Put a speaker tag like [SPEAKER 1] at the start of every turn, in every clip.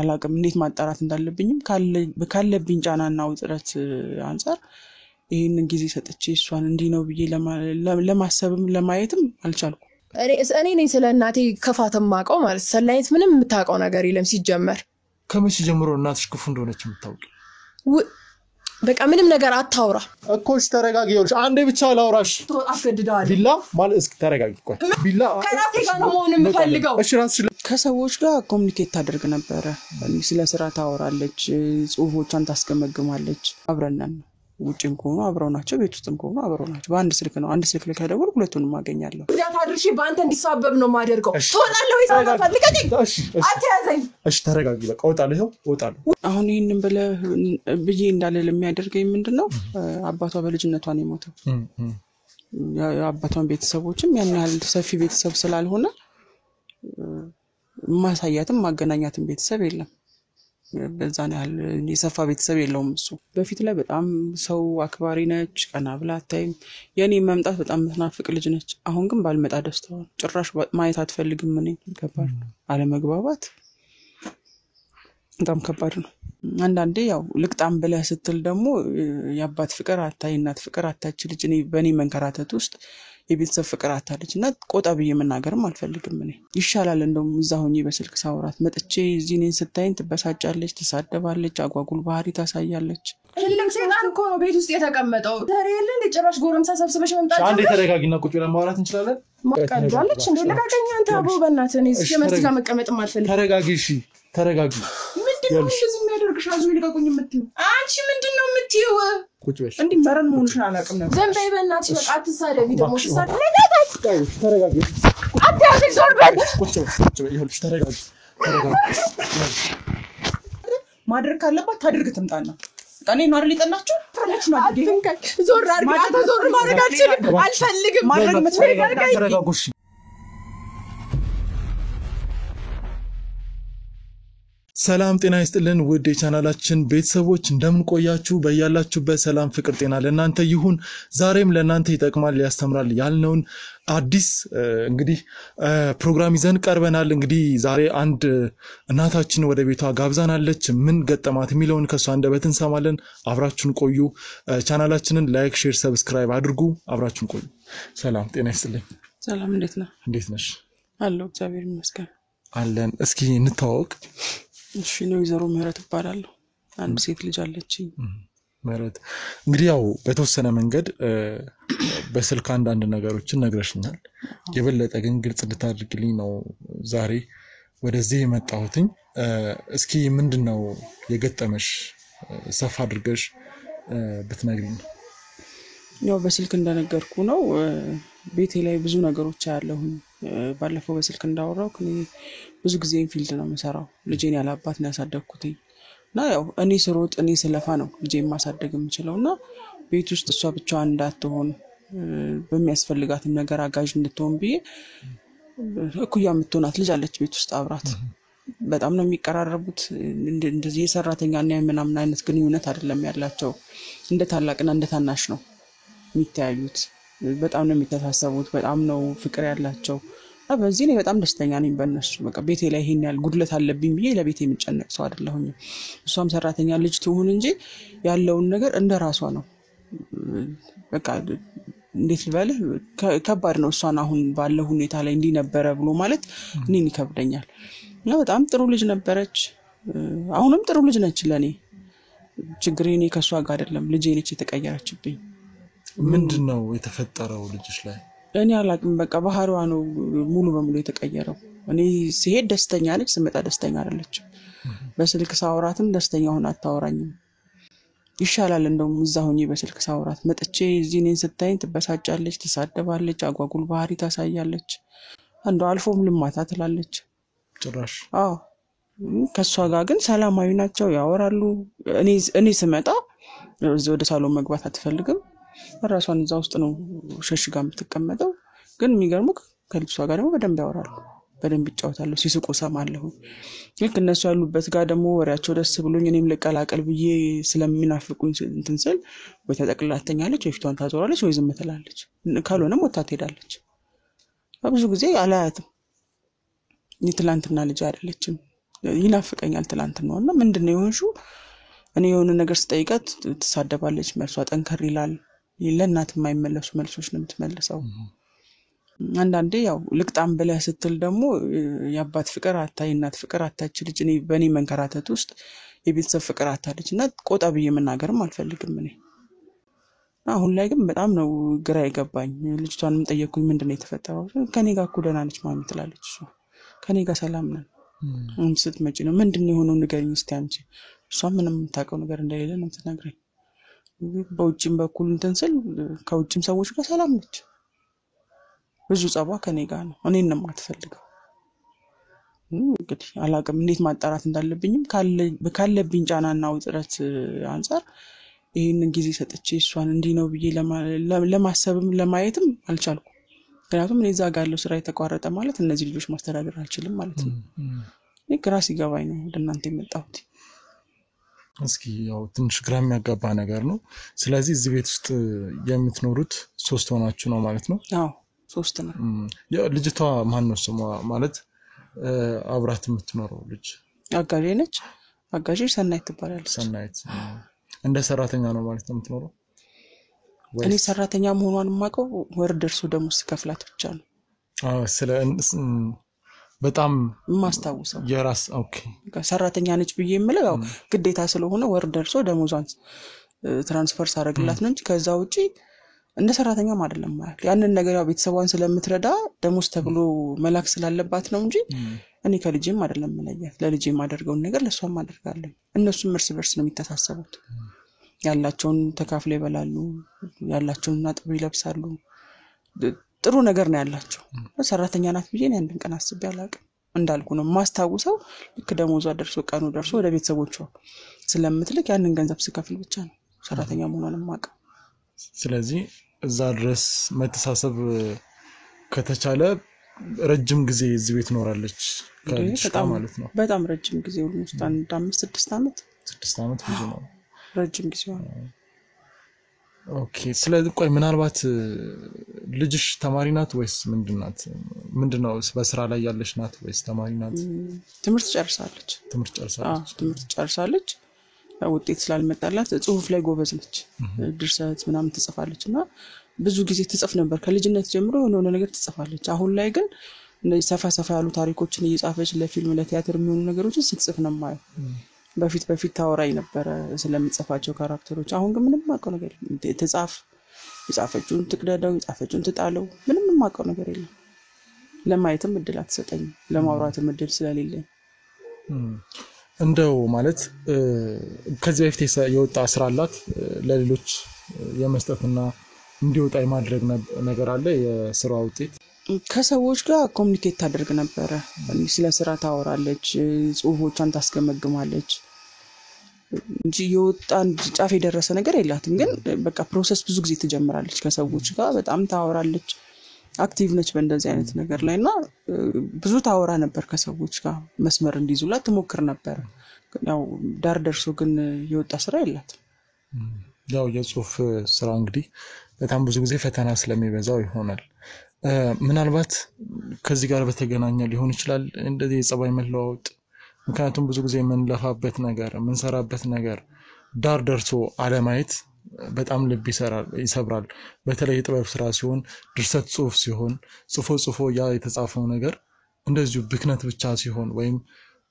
[SPEAKER 1] አላቅም እንዴት ማጣራት እንዳለብኝም ካለብኝ ጫናና ውጥረት አንፃር ይሄንን ጊዜ ሰጥቼ እሷን እንዲ ነው ብዬ ለማሰብም ለማየትም አልቻልኩም።
[SPEAKER 2] እኔ ነኝ ስለናቴ ከፋተም ማቀው ማለት ሰላይት ምንም የምታውቀው ነገር የለም ሲጀመር
[SPEAKER 3] ከመቼ ጀምሮ እናትሽ ክፉ እንደሆነች የምታውቂ
[SPEAKER 2] በቃ ምንም ነገር አታውራ
[SPEAKER 3] እኮሽ ተረጋጊ ይኸውልሽ አንዴ ብቻ ላውራሽ
[SPEAKER 2] አስገድዳለሁ
[SPEAKER 3] ቢላ ማለት እስኪ ተረጋጊ ቆይ ቢላ
[SPEAKER 2] ከራሴ ጋር ነው መሆን የምፈልገው
[SPEAKER 3] እሺ ራስሽ
[SPEAKER 1] ከሰዎች ጋር ኮሙኒኬት ታደርግ ነበር ስለ ስራ ታወራለች ጽሁፎቿን ታስገመግማለች አብረናን ውጭም ከሆነ አብረው ናቸው ቤት ውስጥም ከሆነ አብረው ናቸው በአንድ ስልክ ነው አንድ ስልክ ላይ ከደወል ሁለቱንም ማገኛለሁ
[SPEAKER 2] ዳታ አድርሺ በአንተ እንዲሳበብ ነው ማደርገው ተወጣለሁ ይሳባ ፈልገኝ አትያዘኝ
[SPEAKER 3] እሺ ተረጋጊ በቃ ወጣለሁ
[SPEAKER 1] አሁን ይሄንን ብዬ እንዳለል የሚያደርገኝ ምንድነው አባቷ በልጅነቷ ነው የሞተው አባቷን ቤተሰቦችም ያን ያህል ሰፊ ቤተሰብ ስላልሆነ ማሳያትም ማገናኛትም ቤተሰብ የለም በዛን ያህል የሰፋ ቤተሰብ የለውም እሱ በፊት ላይ በጣም ሰው አክባሪ ነች ቀና ብላ አታይም የኔ መምጣት በጣም ምትናፍቅ ልጅ ነች አሁን ግን ባልመጣ ደስታው ጭራሽ ማየት አትፈልግም ምን ከባድ አለመግባባት በጣም ከባድ ነው አንዳንዴ ያው ልቅጣም ብለ ስትል ደግሞ ያባት ፍቅር አታይ እናት ፍቅር አታች ልጅ እኔ በኔ መንከራተት ውስጥ የቤተሰብ ፍቅር አታለችና ቆጣ ብዬ መናገርም አልፈልግም እኔ ይሻላል እንደውም እዛው ሆኜ በስልክ ሳውራት መጥቼ እዚህ ነኝ ስታይን ትበሳጫለች ትሳደባለች አጓጉል ባህሪ ታሳያለች
[SPEAKER 2] ትልቅ ሰይጣን እኮ ነው ቤት ውስጥ የተቀመጠው ተሬለ ለጭራሽ ጎረምሳ ሰብስበሽ መምጣት
[SPEAKER 3] አንዴ ተረጋጊና ቁጭ ብለን ማውራት እንችላለን
[SPEAKER 2] ማቀጃለች እንዴ ለጋገኛ አንተ አቦ በእናትህ እኔ እስከመጥጋ መቀመጥም አልፈልግም
[SPEAKER 3] ተረጋጊ እሺ ተረጋጊ
[SPEAKER 2] ምንድነው እንደዚህ የሚያደርግሽ አዙ ይልቀቁኝ የምትዩ አንቺ ምንድነው የምትዩ
[SPEAKER 3] ቁጭ በሽ
[SPEAKER 1] እንዴ መረን መሆንሽን አላቅም ነበር
[SPEAKER 2] ዘንበይ በእናትሽ በቃ አትሳደቢ ደግሞ
[SPEAKER 3] ተረጋጊ
[SPEAKER 2] አትያዘኝ ዞር በል
[SPEAKER 3] ቁጭ በይ ይኸውልሽ ተረጋጊ
[SPEAKER 1] ማድረግ ካለባት ታድርግ ትምጣና እኔ ነው አይደል ይጠናችሁ ታለች ነው
[SPEAKER 2] ዞር አድርግ አንተ ዞር ማድረግ አልፈልግም
[SPEAKER 1] ማድረግ መትፈልግ
[SPEAKER 3] ተረጋጉሽ ሰላም ጤና ይስጥልን ውድ የቻናላችን ቤተሰቦች እንደምን ቆያችሁ በእያላችሁበት ሰላም ፍቅር ጤና ለእናንተ ይሁን ዛሬም ለእናንተ ይጠቅማል ያስተምራል ያልነውን አዲስ እንግዲህ ፕሮግራም ይዘን ቀርበናል እንግዲህ ዛሬ አንድ እናታችን ወደ ቤቷ ጋብዛናለች ምን ገጠማት የሚለውን ከሷ አንደበት እንሰማለን አብራችሁን ቆዩ ቻናላችንን ላይክ ሼር ሰብስክራይብ አድርጉ አብራችሁን ቆዩ ሰላም ጤና ይስጥልኝ
[SPEAKER 1] ሰላም እንዴት ነሽ
[SPEAKER 3] አለሁ
[SPEAKER 1] እግዚአብሔር ይመስገን
[SPEAKER 3] አለን እስኪ እንተዋወቅ
[SPEAKER 1] እሺ ነው ይዘሩ ምህረት ይባላል አንድ ሴት ልጅ አለችኝ
[SPEAKER 3] ምህረት እንግዲህ ያው በተወሰነ መንገድ በስልክ አንድ ነገሮችን ነግረሽኛል የበለጠ ግን ግልጽ እንድታደርግልኝ ነው ዛሬ ወደዚህ የመጣሁትኝ እስኪ ምንድነው የገጠመሽ ሰፋ አድርገሽ ብትነግሪኝ
[SPEAKER 1] ያው በስልክ እንደነገርኩ ነው ቤቴ ላይ ብዙ ነገሮች ያለሁኝ ባለፈው በስልክ እንዳወራው ከኔ ብዙ ጊዜ ፊልድ ነው መሰራው ልጄን ያላባት ነው ያሳደግኩትኝ እና ያው እኔ ስሮጥ እኔ ስለፋ ነው ልጄን ማሳደግ የምችለውና ቤት ውስጥ እሷ ብቻዋን እንዳትሆን በሚያስፈልጋት ነገር አጋዥ እንድትሆን ብዬ እኩያ የምትሆናት ልጅ አለች ቤት ውስጥ አብራት በጣም ነው የሚቀራረቡት እንደዚህ የሰራተኛና የምናምን አይነት ግንኙነት አይደለም ያላቸው እንደ ታላቅና እንደ ታናሽ ነው የሚታዩት በጣም ነው የሚተሳሰቡት በጣም ነው ፍቅር ያላቸው በዚህ ነው በጣም ደስተኛ ነኝ በእነሱ በቃ ቤቴ ላይ ይሄን ያህል ጉድለት አለብኝ ብዬ ለቤቴ የምጨነቅ ሰው አይደለሁኝ እሷም ሰራተኛ ልጅ ትሁን እንጂ ያለውን ነገር እንደራሷ ነው በቃ እንዴት ልበልህ ከባድ ነው እሷን አሁን ባለው ሁኔታ ላይ እንዲ ነበረ ብሎ ማለት እኔን ይከብደኛል እና በጣም ጥሩ ልጅ ነበረች አሁንም ጥሩ ልጅ ነች ለኔ ችግሬ እኔ ከሷ ጋር አይደለም ልጄ ነች የተቀየረችብኝ
[SPEAKER 3] ምንድነው የተፈጠረው ልጅሽ ላይ
[SPEAKER 1] እኔ አላቅም በቃ ባህሪዋ ነው ሙሉ በሙሉ የተቀየረው እኔ ሲሄድ ደስተኛ ነች ስመጣ ደስተኛ አይደለችም በስልክ ሳውራትም ደስተኛ ሆና አታወራኝም ይሻላል እንደውም እዛው ሆኜ በስልክ ሳውራት መጥቼ እዚህ ነኝ ስታይን ትበሳጫለች ትሳደባለች አጓጉል ባህሪ ታሳያለች አንዱ አልፎም ልማታ ትላለች
[SPEAKER 3] ጭራሽ
[SPEAKER 1] ከሷ ጋር ግን ሰላማዊ ናቸው ያወራሉ እኔ ስመጣ ወደ ሳሎን መግባት አትፈልግም ራሷን እዛ ውስጥ ነው ሸሽጋ የምትቀመጠው ግን የሚገርመው ከልጅቷ ጋር ደግሞ በደንብ ያወራሉ በደንብ ይጫወታሉ ሲስቁ ሰማለሁ ልክ እነሱ ያሉበት ጋር ደግሞ ወሬያቸው ደስ ብሎኝ እኔም ልቀላቀል ብዬ ስለሚናፍቁኝ እንትን ስል ወይ ተጠቅላተኛለች ወይ ፊቷን ታዞራለች ወይ ዝም ትላለች ካልሆነም ወጣ ትሄዳለች ብዙ ጊዜ አላያትም። የትላንትና ልጅ አይደለችም። ይናፍቀኛል ትላንትናውና ምንድነው የሆንሽው? እኔ የሆነ ነገር ስጠይቃት ትሳደባለች፣ መልሷ ጠንከር ይላል። ለእናት የማይመለሱ መልሶች ነው የምትመልሰው። አንዳንዴ ያው ልቅጣም ብለህ ስትል ደግሞ የአባት ፍቅር አታይ፣ እናት ፍቅር አታች ልጅ እኔ በእኔ መንከራተት ውስጥ የቤተሰብ ፍቅር አታለች እና ቆጣ ብዬ መናገርም አልፈልግም እኔ። አሁን ላይ ግን በጣም ነው ግራ የገባኝ። ልጅቷንም ጠየቅኩኝ ምንድነው የተፈጠረው? ከኔ ጋር እኮ ደህና ነች ማሚ ትላለች። እሷ ከኔ ጋር ሰላም ነን። ስትመጪ ነው ምንድነው የሆነው ንገሪኝ እስቲ አንቺ። እሷ ምንም የምታውቀው ነገር እንደሌለ ነው የምትነግረኝ። በውጭም በኩል እንትን ስል ከውጭም ሰዎች ጋር ሰላም ነች። ብዙ ጸባ ከኔ ጋር ነው። እኔን ነው የማትፈልገው። እንግዲህ አላውቅም እንዴት ማጣራት እንዳለብኝም ካለብኝ ጫናና ውጥረት አንፃር ይሄንን ጊዜ ሰጥቼ እሷን እንዲህ ነው ብዬ ለማሰብም ለማየትም አልቻልኩም። ምክንያቱም እኔ እዛ ጋር ያለው ስራ የተቋረጠ ማለት እነዚህ ልጆች ማስተዳደር አልችልም ማለት ነው። እኔ ግራ ሲገባኝ ነው ወደ እናንተ የመጣሁት።
[SPEAKER 3] እስኪ ያው ትንሽ ግራ የሚያጋባ ነገር ነው። ስለዚህ እዚህ ቤት ውስጥ የምትኖሩት 3 ሆናችሁ ነው ማለት ነው?
[SPEAKER 1] አዎ 3 ነው።
[SPEAKER 3] ልጅቷ ማን ነው ስሟ? ማለት አብራት የምትኖረው ልጅ
[SPEAKER 1] አጋዤ ነች። አጋዤ ሰናይት ትባላለች።
[SPEAKER 3] ሰናይት እንደ ሰራተኛ ነው ማለት ነው የምትኖረው?
[SPEAKER 1] እኔ ሰራተኛ መሆኗን የማውቀው ወር ደርሶ ደሞዝ ከፍላት ብቻ ነው።
[SPEAKER 3] ስለ በጣም
[SPEAKER 1] ማስታውሰው
[SPEAKER 3] የራስ ኦኬ
[SPEAKER 1] ሰራተኛ ነች ብዬ የምለው ያው ግዴታ ስለሆነ ወር ደርሶ ደሞዟን ትራንስፈር ሳረግላት ነው እንጂ ከዛ ውጪ እንደ ሰራተኛም አይደለም ማለት። ያንን ነገር ያው ቤተሰቧን ስለምትረዳ ደሞዝ ተብሎ መላክ ስላለባት ነው እንጂ እኔ ከልጄም አይደለም መለያት። ለልጄም አደርገውን ነገር ለሷም አደርጋለሁ። እነሱም እርስ በርስ ነው የሚተሳሰቡት። ያላቸውን ተካፍለው ይበላሉ፣ ያላቸውን አጥበው ይለብሳሉ። ጥሩ ነገር ነው ያላቸው። ሰራተኛ ናት ብዬ ነው አንድን ቀን አስቤ አላውቅም። እንዳልኩ ነው ማስታውሰው ልክ ደሞዟ ደርሶ ቀኑ ደርሶ ወደ ቤተሰቦቿ ስለምትልክ ያንን ገንዘብ ስከፍል ብቻ ነው ሰራተኛ መሆኗን የማውቀው።
[SPEAKER 3] ስለዚህ እዛ ድረስ መተሳሰብ ከተቻለ ረጅም ጊዜ እዚህ ቤት ኖራለች ማለት ነው።
[SPEAKER 1] በጣም ረጅም ጊዜ ውስጥ 5-6 ዓመት
[SPEAKER 3] 6 ዓመት ብዙ ነው።
[SPEAKER 1] ረጅም ጊዜ ነው።
[SPEAKER 3] ኦኬ። ስለዚህ ቆይ ምናልባት ልጅሽ ተማሪ ናት ወይስ ምንድናት? ምንድነው በስራ ላይ ያለሽ ናት ወይስ ተማሪ ናት?
[SPEAKER 1] ትምህርት ጨርሳለች። ትምህርት ጨርሳለች። ውጤት ስላልመጣላት ጽሁፍ ላይ ጎበዝ ነች። ድርሰት ምናምን ትጽፋለችና ብዙ ጊዜ ትጽፍ ነበር ከልጅነት ጀምሮ የሆነ ነገር ትጽፋለች። አሁን ላይ ግን እንደዚህ ሰፋ ያሉ ታሪኮችን እየጻፈች ለፊልም ለቲያትር የሚሆኑ ነገሮችን ስትጽፍ ነው ማለት። በፊት ታወራይ ነበር ስለምጽፋቸው ካራክተሮች። አሁን ግን ምንም ማቀው ነገር ትጻፍ፣ የጻፈችውን ትቅደደው፣ የጻፈችውን ትጣለው፣ ምንም ማቀው ነገር የለም። ለማየትም እድል አትሰጠኝ፣ ለማውራትም እድል ስለሌለኝ
[SPEAKER 3] እንደው ማለት ከዚህ በፊት የወጣ ስራ አላት ለሌሎች የመስጠትና እንዲወጣ የማድረግ ነገር አለ። የስራው ውጤት
[SPEAKER 1] ከሰዎች ጋር ኮሙኒኬት ታደርግ ነበር። ስለ ስራ ታወራለች፣ ጽሁፎቿን ታስገመግማለች እንጂ የወጣ ጫፍ የደረሰ ነገር የላትም። ግን በቃ ፕሮሰስ ብዙ ጊዜ ትጀምራለች ከሰዎች ጋር በጣም ታወራለች። አክቲቭ ነች በእንደዚህ አይነት ነገር ላይና ብዙ ታወራ ነበር ከሰዎች ጋር መስመር እንዲይዙላት ትሞክር ነበር። ያው ዳር ደርሶ ግን የወጣ ስራ የላትም።
[SPEAKER 3] ያው የጽሁፍ ስራ እንግዲህ በጣም ብዙ ጊዜ ፈተና ስለሚበዛው ይሆናል። ምናልባት ከዚህ ጋር በተገናኘ ሊሆን ይችላል እንደዚህ የጸባይ መለዋወጥ። ምክንያቱም ብዙ ጊዜ የምንለፋበት ነገር የምንሰራበት ነገር ዳር ደርሶ አለማየት በጣም ልብ ይሰብራል። በተለይ የጥበብ ስራ ሲሆን ድርሰት ጽሁፍ ሲሆን ጽፎ ያ የተጻፈው ነገር እንደዚሁ ብክነት ብቻ ሲሆን ወይም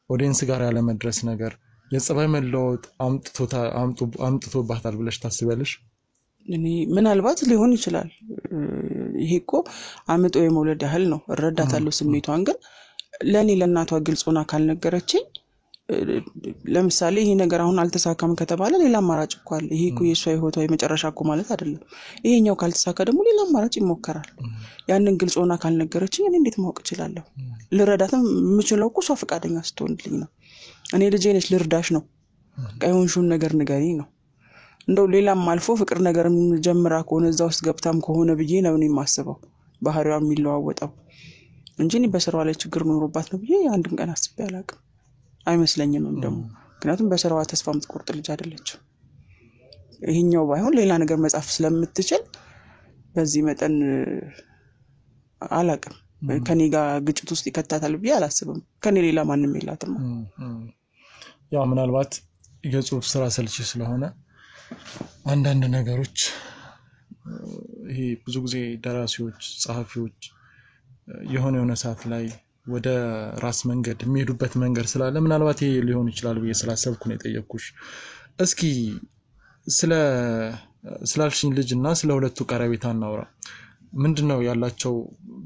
[SPEAKER 3] ኦዲየንስ ጋር ያለ መድረስ ነገር የጸባይ መለዋወጥ አምጥቶባታል ብለሽ ታስበልሽ?
[SPEAKER 1] እኔ ምናልባት ሊሆን ይችላል። ይሄ እኮ አመጦ የመውለድ ያህል ነው። እረዳታለሁ ስሜቷን። ግን ለኔ ለእናቷ ግልጽ ሆና ካልነገረችኝ ለምሳሌ ይሄ ነገር አሁን አልተሳካም ከተባለ ሌላ አማራጭ እኮ አለ። ይሄ እኮ የሷ ህይወቷ የመጨረሻ እኮ ማለት አይደለም። ይሄኛው ካልተሳካ ደግሞ ሌላ አማራጭ ይሞከራል። ያንን ግልጽ ሆና ካልነገረችኝ እኔ እንዴት ማወቅ እችላለሁ? ልረዳትም የምችለው እኮ እሷ ፈቃደኛ ስትሆንልኝ ነው። እኔ ልጄ ነች ልርዳሽ ነው፣ ቀይሆንሽውን ነገር ንገሪ ነው። እንደው ሌላም አልፎ ፍቅር ነገርም ጀምራ ከሆነ እዛ ውስጥ ገብታም ከሆነ ብዬ ነው እኔ የማስበው ባህሪዋ የሚለዋወጠው እንጂ እኔ በስራዋ ላይ ችግር ኖሮባት ነው ብዬ አንድም ቀን አስቤ አላውቅም። አይመስለኝም ደግሞ ምክንያቱም በስራዋ ተስፋ የምትቆርጥ ልጅ አይደለችም። ይሄኛው ባይሆን ሌላ ነገር መጻፍ ስለምትችል በዚህ መጠን አላውቅም። ከኔ ጋር ግጭት ውስጥ ይከታታል ብዬ አላስብም። ከኔ ሌላ ማንም የላትም።
[SPEAKER 3] ያው ምናልባት የጽሁፍ ስራ ሰልች ስለሆነ አንዳንድ ነገሮች ይሄ ብዙ ጊዜ ደራሲዎች ጸሐፊዎች የሆነ ሰዓት ላይ ወደ ራስ መንገድ የሚሄዱበት መንገድ ስላለ ምናልባት ይሄ ሊሆን ይችላል ብዬ ስላሰብኩ ነው የጠየቅኩሽ። እስኪ ስላልሽኝ ልጅና ስለ ሁለቱ ቀረቤታ እናውራ። ምንድነው ያላቸው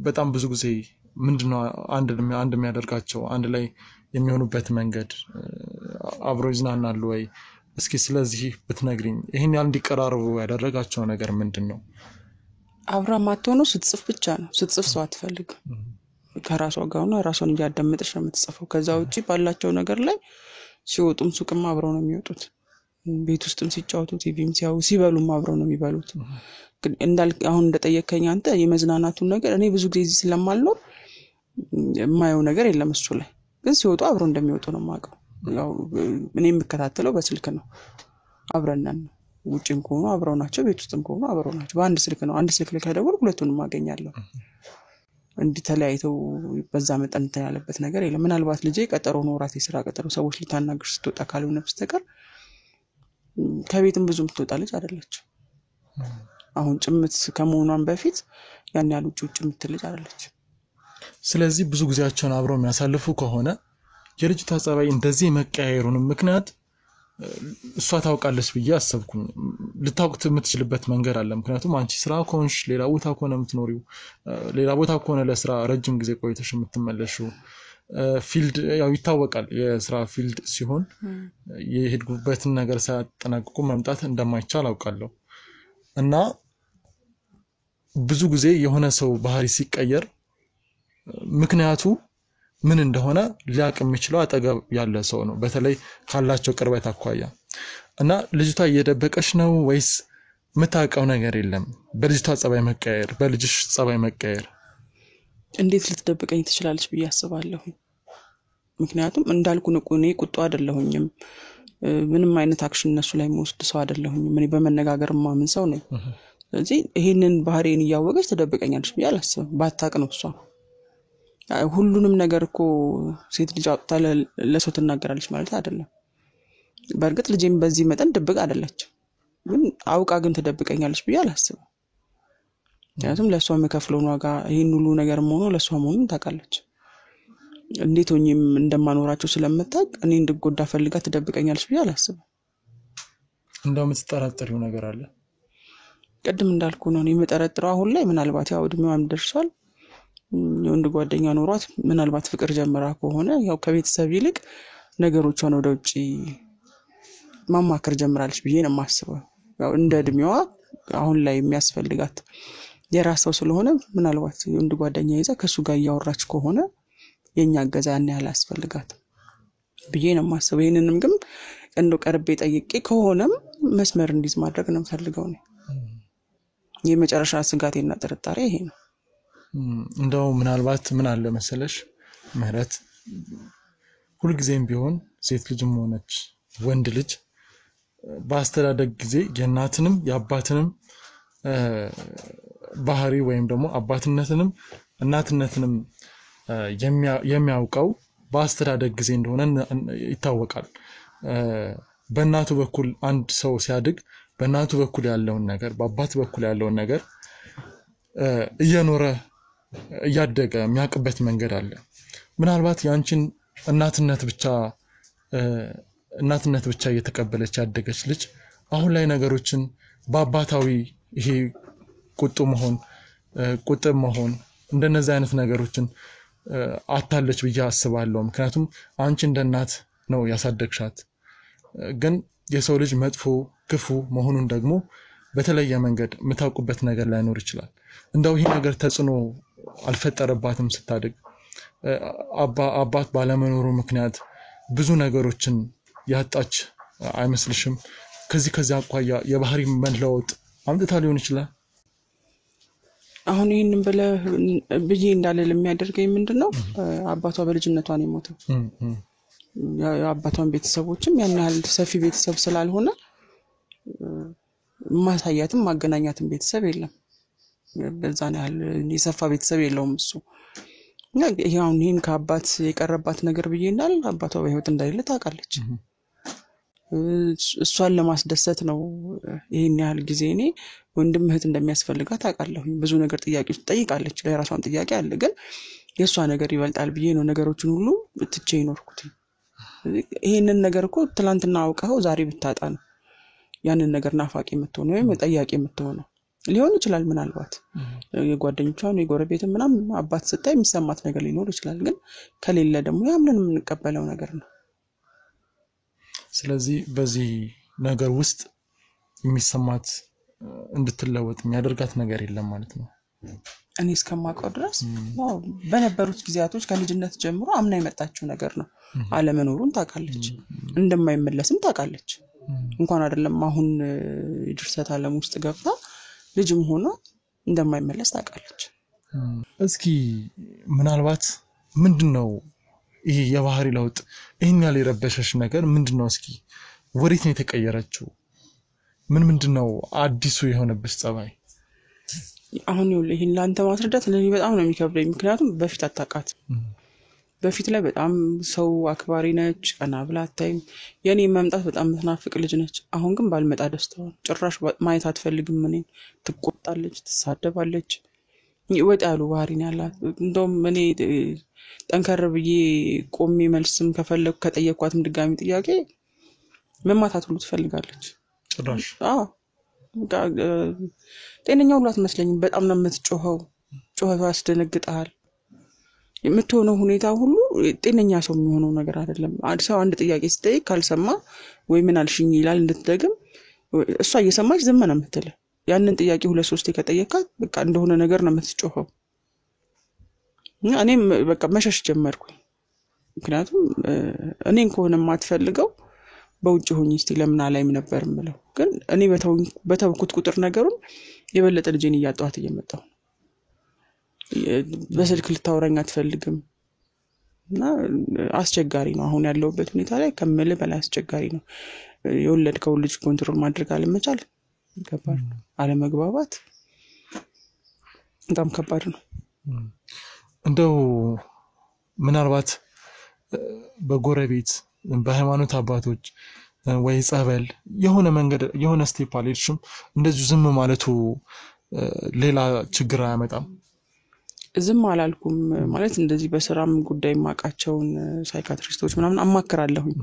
[SPEAKER 3] በጣም ብዙ ጊዜ ምንድነው አንድ የሚያደርጋቸው አንድ ላይ የሚሆኑበት መንገድ አብሮ ይዝናናሉ ወይ? እስኪ ስለዚህ ብትነግሪኝ። ይሄን ያህል እንዲቀራረቡ ያደረጋቸው ነገር ምንድነው?
[SPEAKER 1] አብራ ማትሆኑ ስትጽፍ ብቻ ነው። ስትጽፍ ሰው አትፈልግም። ከራሷ ጋር ሆና ራሷን እያዳመጠች ነው የምትጽፈው። ከዛ ውጪ ባላቸው ነገር ላይ ሲወጡም ሱቅም አብረው ነው የሚወጡት። ቤት ውስጥም ሲጫወቱ ቲቪም ሲያዩ ሲበሉም አብረው ነው የሚበሉት። አሁን እንደጠየከኝ አንተ የመዝናናቱን ነገር እኔ ብዙ ጊዜ እዚህ ስለማልኖር የማየው ነገር የለም እሱ ላይ። ግን ሲወጡ አብረው እንደሚወጡ ነው የማውቀው። ያው እኔ የምከታተለው በስልክ ነው። አብረን ነን። ውጭም ከሆኑ አብረው ናቸው፣ ቤት ውስጥም ከሆኑ አብረው ናቸው። በአንድ ስልክ ነው። አንድ ስልክ ላይ ከደወልኩ ሁለቱንም አገኛለሁ። እንዲህ ተለያይተው በዛ መጠን እንትን ያለበት ነገር የለም። ምናልባት ልጄ ቀጠሮ ኖራት የስራ ቀጠሮ ሰዎች ልታናግር ስትወጣ ካልሆነ በስተቀር ከቤትም ብዙም ትወጣ ልጅ አይደለች። አሁን ጭምት ከመሆኗን በፊት ያን ያህል ውጭ የምትል ልጅ አይደለች።
[SPEAKER 3] ስለዚህ ብዙ ጊዜያቸውን አብረው የሚያሳልፉ ከሆነ የልጅቷ ጸባይ እንደዚህ መቀያየሩን ምክንያት እሷ ታውቃለች ብዬ አሰብኩኝ። ልታውቁት የምትችልበት መንገድ አለ። ምክንያቱም አንቺ ስራ ኮንሽ ሌላ ቦታ ከሆነ የምትኖሪው ሌላ ቦታ ከሆነ ለስራ ረጅም ጊዜ ቆይተሽ የምትመለሽው ፊልድ ያው ይታወቃል። የስራ ፊልድ ሲሆን የሄድጉበትን ነገር ሳያጠናቅቁ መምጣት እንደማይቻል አውቃለሁ። እና ብዙ ጊዜ የሆነ ሰው ባህሪ ሲቀየር ምክንያቱ ምን እንደሆነ ሊያቅ የሚችለው አጠገብ ያለ ሰው ነው፣ በተለይ ካላቸው ቅርበት አኳያ። እና ልጅቷ እየደበቀሽ ነው ወይስ የምታውቀው ነገር የለም? በልጅቷ ጸባይ መቀየር፣ በልጅሽ ጸባይ መቀየር
[SPEAKER 1] እንዴት ልትደብቀኝ ትችላለች ብዬ አስባለሁ። ምክንያቱም እንዳልኩ እኔ ቁጡ አይደለሁኝም። ምንም አይነት አክሽን እነሱ ላይ መወስድ ሰው አይደለሁኝም። እኔ በመነጋገር ማምን ሰው ነኝ። ስለዚህ ይሄንን ባህሪን እያወቀች ትደብቀኛለች ብዬ አላስብም። ባታቅ ነው እሷ። ሁሉንም ነገር እኮ ሴት ልጅ አውጥታ ለሰው ትናገራለች ማለት አይደለም። በእርግጥ ልጄም በዚህ መጠን ድብቅ አይደለች፣ ግን አውቃ ግን ትደብቀኛለች ብዬ አላስብም። ምክንያቱም ለሷ የምከፍለው ዋጋ ይሄን ሁሉ ነገር መሆኑ ለሷ መሆኑን ታውቃለች። እንዴት ሆኜም እንደማኖራቸው ስለምታውቅ እኔ እንድጎዳ ፈልጋ ትደብቀኛለች ብዬ አላስብም።
[SPEAKER 3] እንደው የምትጠራጠሪው ነገር አለ?
[SPEAKER 1] ቅድም እንዳልኩ ነው እኔ የምጠረጥረው አሁን ላይ ምናልባት ያው እድሜዋም ደርሷል፣ የወንድ ጓደኛ ኖሯት ምናልባት ፍቅር ጀምራ ከሆነ ያው ከቤተሰብ ይልቅ ነገሮቿን ወደ ውጪ ማማከር ጀምራለች ብዬ ነው የማስበው። ያው እንደ እድሜዋ አሁን ላይ የሚያስፈልጋት የራስው ስለሆነ ምናልባት የወንድ ጓደኛ ይዛ ከሱ ጋር ያወራች ከሆነ የኛ ገዛ ያን ያህል ያስፈልጋት ብዬ ነው የማስበው። ይሄንንም ግን እንደው ቀርቤ ጠይቄ ከሆነም መስመር እንዲዝ ማድረግ ነው ፈልገው ነው። የመጨረሻ ስጋቴና ጥርጣሬ ይሄ ነው።
[SPEAKER 3] እንደው ምናልባት ምን አለ መሰለሽ ምህረት፣ ሁሉ ጊዜም ቢሆን ሴት ልጅም ሆነች ወንድ ልጅ በአስተዳደግ ጊዜ የእናትንም የአባትንም ባህሪ ወይም ደግሞ አባትነትንም እናትነትንም የሚያውቀው በአስተዳደግ ጊዜ እንደሆነ ይታወቃል። በእናቱ በኩል አንድ ሰው ሲያድግ በእናቱ በኩል ያለውን ነገር በአባት በኩል ያለውን ነገር እየኖረ እያደገ የሚያውቅበት መንገድ አለ። ምናልባት ያንቺን እናትነት ብቻ እየተቀበለች ያደገች ልጅ አሁን ላይ ነገሮችን በአባታዊ ይሄ ቁጥብ መሆን እንደነዚህ አይነት ነገሮችን አታለች ብዬ አስባለሁ። ምክንያቱም አንቺ እንደ እናት ነው ያሳደግሻት። ግን የሰው ልጅ መጥፎ ክፉ መሆኑን ደግሞ በተለየ መንገድ የምታውቁበት ነገር ላይኖር ይችላል። እንደው ይሄ ነገር ተጽዕኖ አልፈጠረባትም ስታድግ? አባት ባለመኖሩ ምክንያት ብዙ ነገሮችን ያጣች አይመስልሽም? ከዚህ አኳያ የባህሪ መለወጥ አምጥታ ሊሆን ይችላል?
[SPEAKER 1] አሁን ይሄንን ብዬ እንዳልል የሚያደርገኝ ምንድነው አባቷ በልጅነቷ ነው የሞተው። የአባቷን ቤተሰቦችም ያን ያህል ሰፊ ቤተሰብ ስላልሆነ ማሳያትም ማገናኛትም ቤተሰብ የለም። በዛን ያህል የሰፋ ቤተሰብ የለውም እሱ። ያው ይሄን ከአባት የቀረባት ነገር ብዬ እንዳል አባቷ በህይወት እንዳይለ ታውቃለች። እሷን ለማስደሰት ነው ይሄን ያህል ጊዜ እኔ ወንድም እህት እንደሚያስፈልጋት ታውቃለሁ። ብዙ ነገር ጥያቄዎች ትጠይቃለች፣ ለራሷን ጥያቄ አለ፣ ግን የሷ ነገር ይበልጣል ብዬ ነው ነገሮችን ሁሉ ትቼ ይኖርኩት። ይሄንን ነገር እኮ ትላንትና አውቀው ዛሬ ብታጣ ነው ያንን ነገር ናፋቂ የምትሆነው ወይም ጠያቂ የምትሆነው ሊሆን ይችላል። ምናልባት የጓደኞቿን የጎረቤትን ምናምን አባት ስታይ የሚሰማት ነገር ሊኖር ይችላል፣ ግን ከሌለ ደግሞ ያምንን የምንቀበለው ነገር ነው።
[SPEAKER 3] ስለዚህ በዚህ ነገር ውስጥ የሚሰማት እንድትለወጥ የሚያደርጋት ነገር የለም ማለት ነው።
[SPEAKER 1] እኔ እስከማውቀው ድረስ ያው በነበሩት ጊዜያቶች ከልጅነት ጀምሮ አምና የመጣችው ነገር ነው። አለመኖሩን ታውቃለች፣ እንደማይመለስም ታውቃለች። እንኳን አይደለም አሁን ድርሰት ዓለም ውስጥ ገብታ ልጅም ሆኖ እንደማይመለስ ታውቃለች።
[SPEAKER 3] እስኪ ምናልባት ምንድነው ይሄ የባህሪ ለውጥ ይሄን ያለ የረበሸሽ ነገር ምንድነው? እስኪ ወዴት ነው የተቀየረችው? ምንድነው አዲሱ የሆነብሽ ጸባይ?
[SPEAKER 1] አሁን ይሄን ላንተ ማስረዳት ለኔ በጣም ነው የሚከብደኝ፣ ምክንያቱም በፊት አታውቃት። በፊት ላይ በጣም ሰው አክባሪ ነች፣ ቀና ብላ አታይም። የኔ መምጣት በጣም ምትናፍቅ ልጅ ነች። አሁን ግን ባልመጣ ደስታው ጭራሽ ማየት አትፈልግም። እኔን ትቆጣለች፣ ትሳደባለች። ወጥ ያሉ ባህሪ ነው ያላት። እንደውም እኔ ጠንከር ብዬ ቆሜ መልስም ከፈለኩ ከጠየኳትም ድጋሚ ጥያቄ መማታት ሁሉ ትፈልጋለች
[SPEAKER 3] ጭራሽ።
[SPEAKER 1] ጤነኛው ሁሉ አትመስለኝም። በጣም ነው የምትጮኸው፣ ጮኸቷ ያስደነግጣል። የምትሆነው ሁኔታ ሁሉ ጤነኛ ሰው የሚሆነው ነገር አይደለም። ሰው አንድ ጥያቄ ሲጠይቅ ካልሰማ ወይ ምን አልሽኝ ይላል እንድትደግም፣ እሷ እየሰማች ዝም ነው የምትለው። ያንን ጥያቄ 2-3 ከጠየቃት በቃ እንደሆነ ነገር ነው የምትጮኸው። እኔም በቃ መሸሽ ጀመርኩኝ። ምክንያቱም እኔን ከሆነ የማትፈልገው በውጭ ሆኜ እስቲ ለምን አላይም ነበር የምለው። ግን እኔ በተውኩት ቁጥር ነገሩን የበለጠ ልጄን እያጣኋት እየመጣሁ በስልክ ልታወራኝ አትፈልግም እና አስቸጋሪ ነው። አሁን ያለውበት ሁኔታ ላይ ከምል በላይ አስቸጋሪ ነው። የወለድከው ልጅ ኮንትሮል ማድረግ አለመቻል ከባድ ነው። አለመግባባት በጣም ከባድ ነው።
[SPEAKER 3] እንደው ምናልባት በጎረቤት በሃይማኖት አባቶች ወይ ጸበል የሆነ መንገድ የሆነ ስቴፕ አልሄድሽም? እንደዚሁ ዝም ማለቱ ሌላ ችግር አያመጣም?
[SPEAKER 1] ዝም አላልኩም ማለት እንደዚህ በስራም ጉዳይ ማቃቸውን ሳይካትሪስቶች ምናምን አማክራለሁኝ።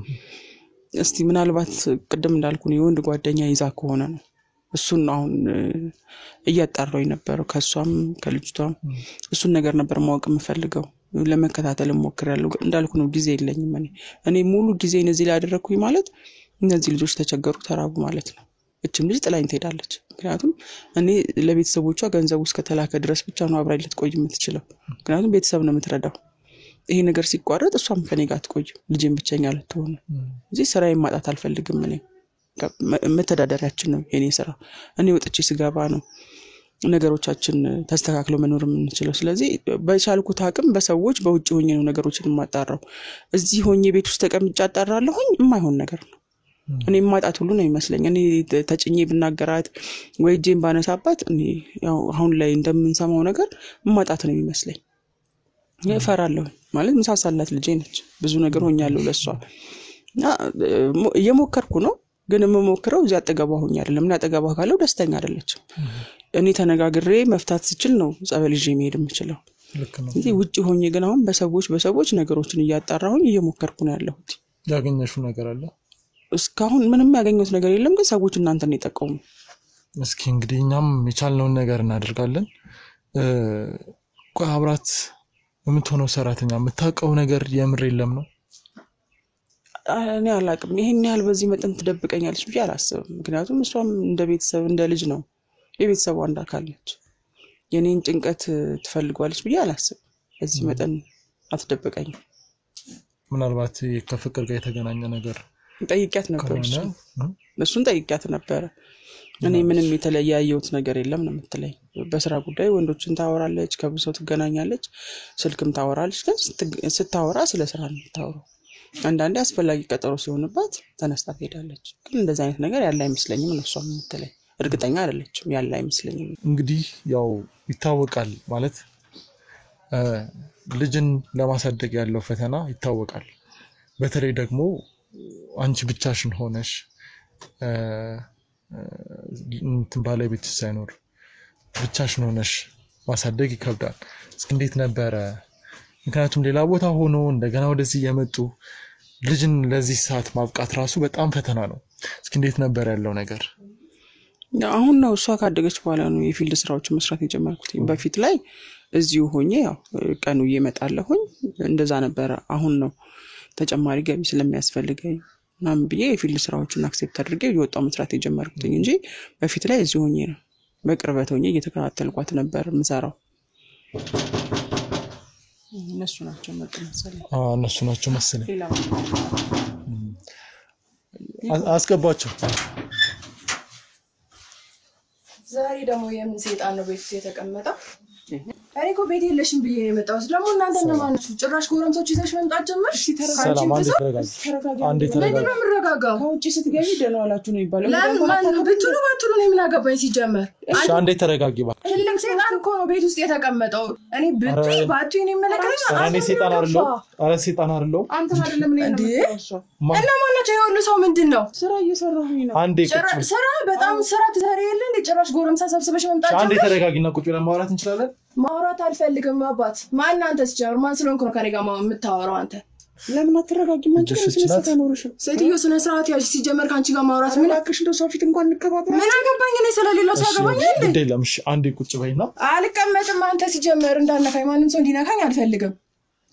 [SPEAKER 1] እስቲ ምናልባት ቅድም እንዳልኩ የወንድ ጓደኛ ይዛ ከሆነ ነው እሱን አሁን እያጣራው የነበረው ከሷም ከልጅቷም እሱን ነገር ነበር ማወቅ የምፈልገው። ለመከታተል ሞክራለሁ፣ እንዳልኩ ነው ጊዜ የለኝም። እኔ ሙሉ ጊዜ እዚህ ላይ አደረኩኝ ማለት እነዚህ ልጆች ተቸገሩ ተራቡ ማለት ነው። እችም ልጅ ጥላኝ ትሄዳለች። ምክንያቱም እኔ ለቤተሰቦቿ ገንዘብ ውስጥ ከተላከ ድረስ ብቻ ነው አብራኝ ልትቆይ የምትችለው። ምክንያቱም ቤተሰብ ነው የምትረዳው። ይሄ ነገር ሲቋረጥ እሷም ከኔ ጋር ትቆይ፣ ልጄን ብቸኛ ልትሆን። እዚህ ስራዬን ማጣት አልፈልግም። እኔ መተዳደሪያችን ነው የኔ ስራ። እኔ ወጥቼ ስገባ ነው ነገሮቻችን ተስተካክለው መኖር የምንችለው። ስለዚህ በቻልኩት አቅም በሰዎች በውጭ ሆኜ ነው ነገሮችን የማጣራው። እዚህ ሆኜ ቤት ውስጥ ተቀምጬ አጣራለሁኝ፣ የማይሆን ነገር ነው። እኔ ማጣት ሁሉ ነው የሚመስለኝ። እኔ ተጭኜ ብናገራት ወይ እጄን ባነሳባት እኔ ያው አሁን ላይ እንደምንሰማው ነገር ማጣት ነው የሚመስለኝ። እፈራለሁ ማለት ምሳሳላት ልጄ ነች። ብዙ ነገር ሆኛለሁ ለሷ እና እየሞከርኩ ነው። ግን የምሞክረው እዚህ አጠገቧ ሆኜ አይደለም። እና አጠገቧ ካለው ደስተኛ አይደለችም። እኔ ተነጋግሬ መፍታት ስችል ነው ጸበል ይዤ መሄድ የምችለው። እንጂ ውጪ ሆኜ ግን አሁን በሰዎች ነገሮችን እያጣራሁኝ እየሞከርኩ ነው ያለሁት።
[SPEAKER 3] ያገኘሽው ነገር አለ?
[SPEAKER 1] እስካሁን ምንም ያገኘሁት ነገር የለም። ግን ሰዎች እናንተን ይጠቀሙ።
[SPEAKER 3] እስኪ እንግዲህ እኛም የቻልነውን ነገር እናደርጋለን። አብራት የምትሆነው ሰራተኛ የምታውቀው ነገር የምር የለም ነው?
[SPEAKER 1] እኔ አላቅም። ይሄን ያህል በዚህ መጠን ትደብቀኛለች ብዬ አላስብም። ምክንያቱም እሷም እንደ ቤተሰብ እንደ ልጅ ነው፣ የቤተሰቡ አንድ አካል ነች። የኔን ጭንቀት ትፈልጓለች ብዬ አላስብም። በዚህ መጠን አትደብቀኝም።
[SPEAKER 3] ምናልባት ከፍቅር ጋር የተገናኘ ነገር
[SPEAKER 1] ጠይቂያት ነበር። እሱን ጠይቂያት ነበር። እኔ ምንም የተለየ ያየሁት ነገር የለም ነው የምትለኝ። በስራ ጉዳይ ወንዶችን ታወራለች፣ ከብሰው ትገናኛለች፣ ስልክም ታወራለች። ግን ስታወራ ስለ ስራ ነው የምታወራው። አንዳንዴ አስፈላጊ ቀጠሮ ሲሆንባት ተነስታ ትሄዳለች። ግን እንደዛ አይነት ነገር ያለ አይመስለኝም ነው እሷ የምትለኝ። እርግጠኛ አይደለችም፣ ያለ አይመስለኝም።
[SPEAKER 3] እንግዲህ ያው ይታወቃል ማለት ልጅን ለማሳደግ ያለው ፈተና ይታወቃል። በተለይ ደግሞ አንቺ ብቻሽን ሆነሽ ባለቤት ሳይኖር ብቻሽን ሆነሽ ማሳደግ ይከብዳል። እስኪ እንዴት ነበረ? ምክንያቱም ሌላ ቦታ ሆኖ እንደገና ወደዚህ የመጡ ልጅን ለዚህ ሰዓት ማብቃት ራሱ በጣም ፈተና ነው። እስኪ እንዴት ነበር ያለው ነገር?
[SPEAKER 1] አሁን ነው እሷ ካደገች በኋላ ነው የፊልድ ስራዎችን መስራት የጀመርኩት። በፊት ላይ እዚሁ ሆኜ ያው ቀኑ እየመጣለሁኝ እንደዛ ነበር። አሁን ነው ተጨማሪ ገቢ ስለሚያስፈልገኝ ምናምን ብዬ የፊልድ ስራዎችን አክሴፕት አድርጌ እየወጣሁ መስራት የጀመርኩት እንጂ በፊት ላይ እዚሁ ሆኜ ነው በቅርበት ሆኜ እየተከታተልኳት ነበር የምሰራው። እነሱ ናቸው መሰለኝ
[SPEAKER 3] አስገባቸው።
[SPEAKER 2] ዛሬ ደግሞ የምን ሰይጣን ነው ቤት የተቀመጠው? እኔ እኮ ቤት የለሽም ብዬ ነው የመጣሁት። ደግሞ እናንተ እነማናችሁ? ጭራሽ ጎረምሶች ይዘሽ መምጣት ጀመርሽ?
[SPEAKER 3] ሰላም አንዴ ተረጋጋ።
[SPEAKER 2] ምረጋጋው
[SPEAKER 1] ከውጪ ስትገቢ ደህና ዋላችሁ ነው ይባላል።
[SPEAKER 2] ለምን ብትሉ ነው ምን አገባኝ ሲጀመር።
[SPEAKER 3] እሺ አንዴ ተረጋጊ ባክ።
[SPEAKER 2] ትልቅ ሰይጣን እኮ ነው ቤት ውስጥ የተቀመጠው። እኔ ባቱ እኔ መለከተኝ።
[SPEAKER 3] እኔ ሰይጣን አይደለሁ።
[SPEAKER 1] አንተ አይደለም እኔ ነው።
[SPEAKER 2] እና ማናቸው የሁሉ ሰው ምንድነው?
[SPEAKER 1] ስራ እየሰራሁኝ ነው።
[SPEAKER 3] አንዴ
[SPEAKER 2] ስራ በጣም ስራ ትሰሪ የለ እንደ ጭራሽ ጎረምሳ ሰብስበሽ መምጣት ጀመርሽ?
[SPEAKER 3] አንዴ ተረጋጊና ቁጭ ብለን ማውራት እንችላለን?
[SPEAKER 2] ማውራት አልፈልግም አባት። ማን አንተ ሲጀምር ማን ስለሆንክ ነው ከኔ ጋር የምታወራው አንተ?
[SPEAKER 1] ለምን አትረጋጊም? አንቺ ስለሰተ ኖርሽ
[SPEAKER 2] ሴትዮ ስነ ስርዓት ያዥ። ሲጀመር ካንቺ ጋር ማውራት ምን አክሽ እንደው ሰው ፊት እንኳን እንከባበራ። ምን አገባኝ እኔ ስለሌለው ሰው አገባኝ እንዴ?
[SPEAKER 3] እንዴ ለምሽ አንዴ ቁጭ በይና።
[SPEAKER 2] አልቀመጥም። አንተ ሲጀመር እንዳነካኝ ማንም ሰው እንዲነካኝ አልፈልግም።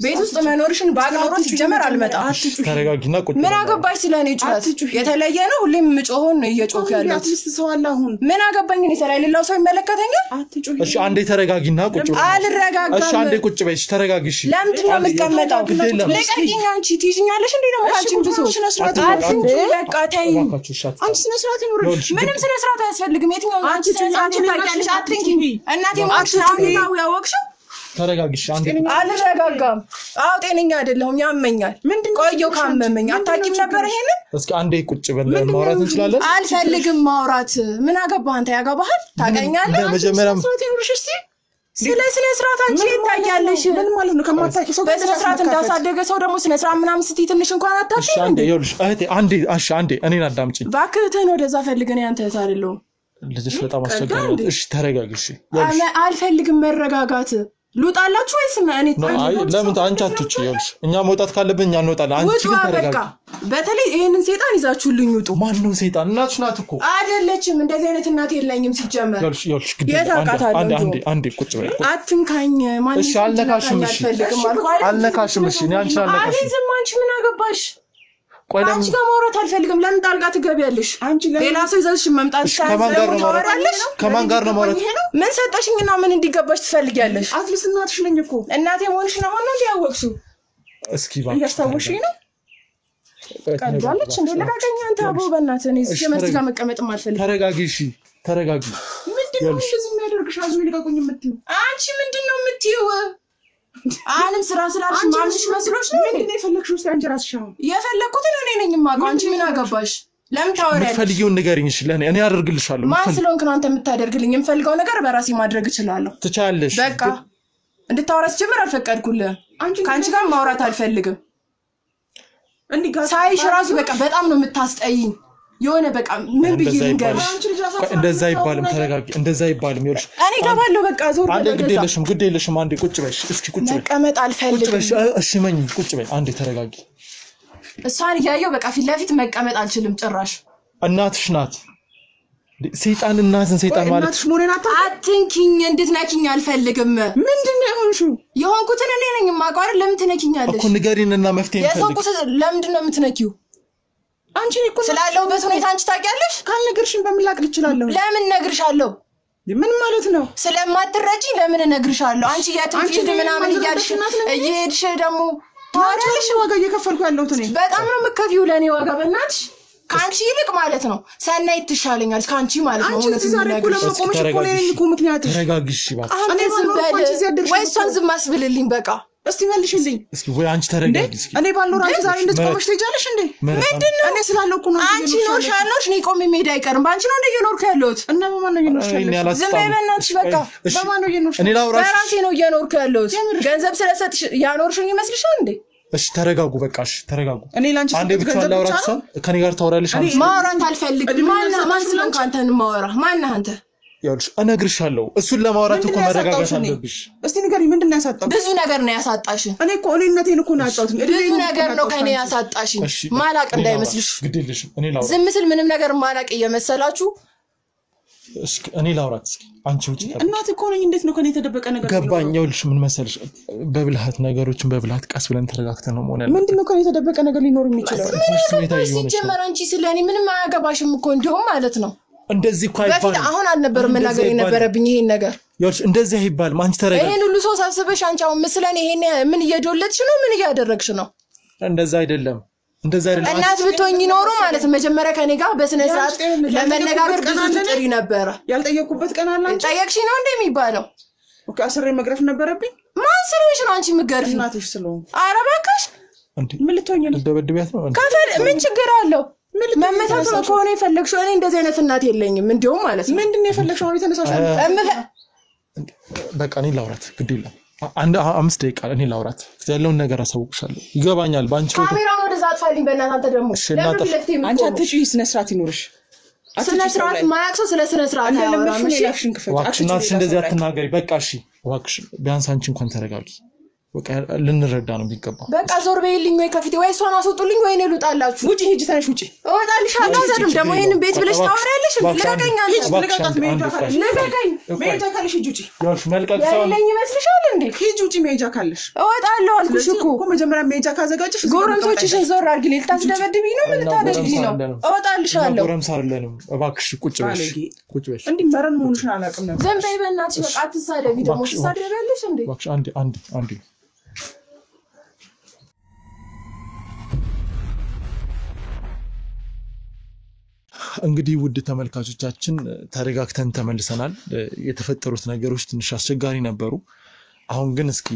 [SPEAKER 2] ቤት ውስጥ መኖርሽን ባግኖሮ ሲጀመር አልመጣም።
[SPEAKER 3] ተረጋጊና ቁጭ
[SPEAKER 2] ምን አገባኝ ስለኔ ጩኸት? የተለየ ነው ሁሌም ምጮሆን ነው እየጮክ ያለው።
[SPEAKER 1] አትሊስት ሰው አለ አሁን።
[SPEAKER 2] ምን አገባኝ እኔ ስለሌለው ሰው ይመለከተኛል?
[SPEAKER 1] አትጩህ።
[SPEAKER 3] እሺ አንዴ ተረጋጊና ቁጭ በይ።
[SPEAKER 2] አልረጋጋም።
[SPEAKER 3] እሺ አንዴ ቁጭ በይ። ተረጋጊሽ።
[SPEAKER 2] ለምንድን ነው የምትቀመጠው? ለቀቂኝ። አንቺ ትይዥኛለሽ እንዴ? ደግሞ አንቺ ብዙ በቃ ተይኝ።
[SPEAKER 1] አንቺ ስነ ስርዓት ይኖርሽ።
[SPEAKER 2] ምንም ስነ ስርዓት አያስፈልግም። የትኛው አንቺ ታውቂያለሽ? አትንኪኝ። እናቴ ማለት ነው ያወቅሽው።
[SPEAKER 3] ተረጋጊሽ አንዴ።
[SPEAKER 2] አልረጋጋም። አዎ ጤነኛ አይደለሁም፣ ያመኛል። ቆየው ካመመኝ አታውቂም ነበር ይሄንን?
[SPEAKER 3] እስኪ አንዴ ቁጭ ብለን ማውራት እንችላለን?
[SPEAKER 2] አልፈልግም ማውራት። ምን አገባህ አንተ? ያገባሃል? ታውቀኛለህ?
[SPEAKER 3] መጀመሪያ
[SPEAKER 2] ስነ ስርዓት አንቺ ታያለሽ።
[SPEAKER 1] ምን ማለት ነው? ከማታውቂው ሰው
[SPEAKER 2] በስነ ስርዓት እንዳሳደገ ሰው ደግሞ ስነ ስርዓት ምናምን ስትይ ትንሽ እንኳን አታፍሪም እንዴ?
[SPEAKER 3] ይኸውልሽ እህቴ አንዴ እኔን አዳምጪኝ
[SPEAKER 2] እባክህ። እህትህን ወደዛ ፈልገን ያንተ እህት አይደለሁም።
[SPEAKER 3] ልጅሽ በጣም አስቸጋሪ ነው። እሺ ተረጋጊሽ።
[SPEAKER 2] አልፈልግም መረጋጋት። ልውጣላችሁ ወይስ እኔ?
[SPEAKER 3] አይ ለምን አንቺ አትውጪ? ይኸውልሽ እኛ መውጣት ካለብን እኛ እንወጣለን። አንቺ ግን ተረጋጊ።
[SPEAKER 2] በተለይ ይሄንን ሰይጣን ይዛችሁልኝ ውጡ።
[SPEAKER 3] ማን ነው ሰይጣን? እናትሽ ናት እኮ።
[SPEAKER 2] አይደለችም። እንደዚህ አይነት እናት የለኝም ሲጀመር።
[SPEAKER 3] ይኸውልሽ አንዴ ቁጭ በይ።
[SPEAKER 2] አትንካኝ። ማን?
[SPEAKER 3] እሺ አልነካሽም። እሺ አልነካሽም። እሺ እኔ አንቺ አልነካሽም።
[SPEAKER 2] ዝም አንቺ ምን አገባሽ? አንቺ ጋር ማውራት አልፈልግም። ለምን ጣልቃ ትገቢያለሽ? ሌላ ሰው ይዘሽ መምጣት
[SPEAKER 3] ከማን ጋር ነው ማውራት?
[SPEAKER 2] ምን ሰጠሽኝና ምን እንዲገባሽ ትፈልጊያለሽ?
[SPEAKER 1] አትሊስት እናትሽ ነኝ እኮ።
[SPEAKER 2] እናቴ መሆንሽን አሁን ነው እንዲያወቅሽው።
[SPEAKER 3] እስኪ ባክሽ
[SPEAKER 2] እያስታወሽኝ ነው። ቀዳለች እንዴ? ለጋገኛ አንተ አቦ በእናትህ እኔ እዚህ መስት ጋር መቀመጥም አልፈልግም።
[SPEAKER 3] ተረጋጊ። እሺ ተረጋጊ።
[SPEAKER 1] ምንድነው እንደዚህ የሚያደርግሽ? አዙ ይልቀቁኝ የምትይው
[SPEAKER 2] አንቺ ምንድነው የምትይው? አንም ስራ ስላልሽ ማንሽ መስሎሽ ነው?
[SPEAKER 1] ምንድነው የፈለግሽው? እስቲ አንቺ ራስሽ አሁን
[SPEAKER 2] የፈለኩትን እኔ ነኝ የማውቀው። አንቺ ምን አገባሽ? ለምን ታወሪያለሽ?
[SPEAKER 3] የምትፈልጊውን ንገሪኝ። እሺ እኔ አደርግልሻለሁ።
[SPEAKER 2] ማን ስለሆንክ ነው አንተ የምታደርግልኝ? የምፈልገው ነገር በራሴ ማድረግ እችላለሁ።
[SPEAKER 3] ትቻለሽ።
[SPEAKER 2] በቃ እንድታወራ ጀምር አልፈቀድኩልህም። ከአንቺ ጋር ማውራት አልፈልግም። ሳይሽ ራሱ በቃ በጣም ነው የምታስጠይኝ። የሆነ በቃ ምን ብዬ ልንገርሽ?
[SPEAKER 3] እንደዛ አይባልም። ተረጋጊ። እንደዛ አይባልም። ይኸውልሽ
[SPEAKER 2] እኔ ገባለሁ። በቃ ዞር
[SPEAKER 3] አንዴ ግድ የለሽም። አንዴ ቁጭ በይ። እስኪ ቁጭ በይ።
[SPEAKER 2] መቀመጥ አልፈልግም።
[SPEAKER 3] ቁጭ በይ። እሺ መኝ ቁጭ በይ። አንዴ ተረጋጊ።
[SPEAKER 2] እሷን እያየሁ በቃ ፊት ለፊት መቀመጥ አልችልም ጭራሽ።
[SPEAKER 3] እናትሽ ናት። ሰይጣን እናትን ሰይጣን ማለት
[SPEAKER 1] እናትሽ ሞኔ ናት።
[SPEAKER 2] አትንኪኝ። እንድትነኪኝ አልፈልግም።
[SPEAKER 1] ምንድነው የሆንሽው?
[SPEAKER 2] የሆንኩትን እኔ ነኝ የማውቀው አይደል? ለምን ትነኪኛለሽ
[SPEAKER 3] እኮ? ንገሪንና መፍትሄ እንፈልግ።
[SPEAKER 2] የሰውቁት ለምንድን ነው የምትነኪው?
[SPEAKER 1] አንቺ እኮ
[SPEAKER 2] ስላለሁበት ሁኔታ አንቺ ታውቂያለሽ።
[SPEAKER 1] ካልነገርሽኝ በምን ላቅል እችላለሁ?
[SPEAKER 2] ለምን እነግርሻለሁ?
[SPEAKER 1] ምን ማለት ነው?
[SPEAKER 2] ስለማትረጂ ለምን እነግርሻለሁ? አንቺ የትም ፊልድ ምናምን እያልሽ እየሄድሽ ደግሞ
[SPEAKER 1] ታዲያለሽ። ዋጋ እየከፈልኩ ያለሁት እኔ
[SPEAKER 2] በጣም ነው የምከፊው ለኔ ዋጋ። በእናትሽ ካንቺ ይልቅ ማለት ነው ሰናይት ትሻለኛለች ካንቺ ማለት ነው።
[SPEAKER 1] አንቺ ዛሬ እኮ ለመቆምሽ እኮ ነኝ እኮ ምክንያትሽ።
[SPEAKER 3] ተረጋጊሽ እባክሽ።
[SPEAKER 2] አንተ ዝም በል ወይ እሷን ዝም አስብልልኝ በቃ።
[SPEAKER 1] እስቲ መልሽልኝ
[SPEAKER 3] እስኪ ወይ አንቺ ተረጋጊ እስኪ
[SPEAKER 1] እኔ ባልኖር አንቺ ዛሬ እንድትቆምሽ ትሄጃለሽ እንዴ ምንድነው እኔ ስላለው እኮ ነው
[SPEAKER 2] አንቺ ኖርሽ ያለሽ እኔ ቆሜ መሄድ አይቀርም ባንቺ ነው እየኖርኩ ያለሁት
[SPEAKER 1] እና በማን ነው እየኖርሽ ያለሽ
[SPEAKER 2] ዝም በይ በእናትሽ በቃ
[SPEAKER 1] በማን ነው እየኖርሽ
[SPEAKER 3] እኔ ላውራሽ
[SPEAKER 2] በራሴ ነው እየኖርኩ ያለሁት ገንዘብ ስለሰጥሽ ያኖርሽኝ ይመስልሻል እንዴ
[SPEAKER 3] እሺ ተረጋጉ በቃ እሺ ተረጋጉ
[SPEAKER 1] እኔ ላንቺ
[SPEAKER 3] አንዴ ብቻ ላውራሽ ከኔ ጋር ታወራለሽ አንቺ
[SPEAKER 2] ማውራት አልፈልግም ማን ስለሆንክ አንተን ማውራ ማን አንተ
[SPEAKER 3] ያውልሽ እነግርሻለሁ እሱን ለማውራት እኮ መረጋጋት አለብሽ
[SPEAKER 1] እስቲ ንገሪ ምንድነው ያሳጣው
[SPEAKER 2] ብዙ ነገር ነው ያሳጣሽ
[SPEAKER 1] እኔ እኮ እኔነቴን እኮ ነው ያጣሁት
[SPEAKER 2] ብዙ ነገር ነው ከኔ ያሳጣሽ ማላቅ እንዳይመስልሽ
[SPEAKER 3] ግዴለሽ እኔ ላውራ
[SPEAKER 2] ዝም ስል ምንም ነገር ማላቅ እየመሰላችሁ
[SPEAKER 3] እስኪ እኔ ላውራት እስኪ አንቺ ውጪ
[SPEAKER 1] እናት እኮ ነኝ እንዴት ነው ከኔ የተደበቀ ነገር
[SPEAKER 3] ገባኝ ያውልሽ ምን መሰልሽ በብልሃት ነገሮችን በብልሃት ቀስ ብለን ተረጋግተን ነው ሆነ
[SPEAKER 1] ምንድነው ከኔ የተደበቀ ነገር ሊኖር የሚችለው
[SPEAKER 2] ሲጀመር አንቺ ስለኔ ምንም አያገባሽም እኮ እንደውም ማለት ነው
[SPEAKER 3] እንደዚህ እኮ አይባልም
[SPEAKER 2] በፊት አሁን አልነበረም ነገር የነበረብኝ ይሄን ነገር
[SPEAKER 3] ያውልሽ እንደዚህ አይባልም አንቺ ተረጋጊ
[SPEAKER 2] ይሄን ሁሉ ሰው ሳስበሽ አንቺ አሁን መስለኔ ይሄን ምን እየዶለትሽ ነው ምን እያደረግሽ ነው
[SPEAKER 3] እንደዛ አይደለም
[SPEAKER 2] እናት ብትሆኚ ኖሮ ማለት መጀመሪያ ከኔ ጋር በስነ ስርዓት ለመነጋገር ብዙ ጥሪ ነበር
[SPEAKER 1] ያልጠየቁበት ቀን አለ አንቺ
[SPEAKER 2] ጠየቅሽ ነው እንደሚባለው
[SPEAKER 1] ኦኬ አስሬ መግረፍ ነበረብኝ
[SPEAKER 2] ማን ስለሽ ነው አንቺ ምገርፍ
[SPEAKER 1] እናትሽ ስለሆነ
[SPEAKER 2] ኧረ እባክሽ
[SPEAKER 1] ምን ልትሆኚ ነው
[SPEAKER 3] ደበድቢያት ነው
[SPEAKER 2] ካፈል ምን ችግር አለው መመታት ነው ከሆነ የፈለግሽው እኔ እንደዚህ አይነት እናት የለኝም እንደው ማለት ነው
[SPEAKER 1] ምንድነው የፈለግሽው አሁን የተነሳሽው
[SPEAKER 3] በቃ እኔ ላውራት ግድ የለም አንድ 5 ደቂቃ እኔ ላውራት ያለውን ነገር አሳውቅሻለሁ ይገባኛል ባንቺ
[SPEAKER 2] ካሜራውን ወደዛ አጥፋልኝ በእናትህ አንተ ደግሞ
[SPEAKER 1] አንቺ አትጪ ስነ ስርዓት ይኖርሽ
[SPEAKER 2] ስነ ስርዓት ማያክሰው ስለ ስነ ስርዓት አያወራም እሺ
[SPEAKER 3] ዋክሽናሽ እንደዚህ አትናገሪ በቃ እሺ ዋክሽ ቢያንስ አንቺ እንኳን ተረጋጊ በቃ ልንረዳ ነው የሚገባው
[SPEAKER 2] በቃ ዞር በይልኝ ወይ ከፊቴ ወይ እሷን አስወጡልኝ ወይ እኔ ልውጣላችሁ
[SPEAKER 1] ውጪ ሂጂ ተነሽ ውጪ
[SPEAKER 2] እወጣልሻለሁ አይደል ደግሞ ይሄንን ቤት ብለሽ ታወሪያለሽ ልቀቀኝ
[SPEAKER 1] ልቀቃት መሄጃ ካለሽ ሂጂ ውጪ
[SPEAKER 3] ያውሽ መልቀቅ ሰው
[SPEAKER 2] ለኝ ይመስልሻል እንዴ
[SPEAKER 1] ሂጂ ውጪ መሄጃ ካለሽ
[SPEAKER 2] እወጣለሁ አልኩሽ እኮ
[SPEAKER 1] መጀመሪያ መሄጃ ካዘጋጀሽ
[SPEAKER 2] ጎረምሶችሽን ዞር አድርጊ ልታስደበድብኝ ነው ምን ታደርጊ ነው እወጣልሻለሁ
[SPEAKER 3] ጎረምሳ አይደለንም እባክሽ ቁጭ በሽ
[SPEAKER 1] እንዴ መረን መሆንሽን አላውቅም ነበር
[SPEAKER 2] ዝም በይ በእናትሽ በቃ አትሳደቢ ደግሞ ትሳደቢያለሽ እንዴ
[SPEAKER 3] እባክሽ አንዴ እንግዲህ ውድ ተመልካቾቻችን ተረጋግተን ተመልሰናል የተፈጠሩት ነገሮች ትንሽ አስቸጋሪ ነበሩ አሁን ግን እስኪ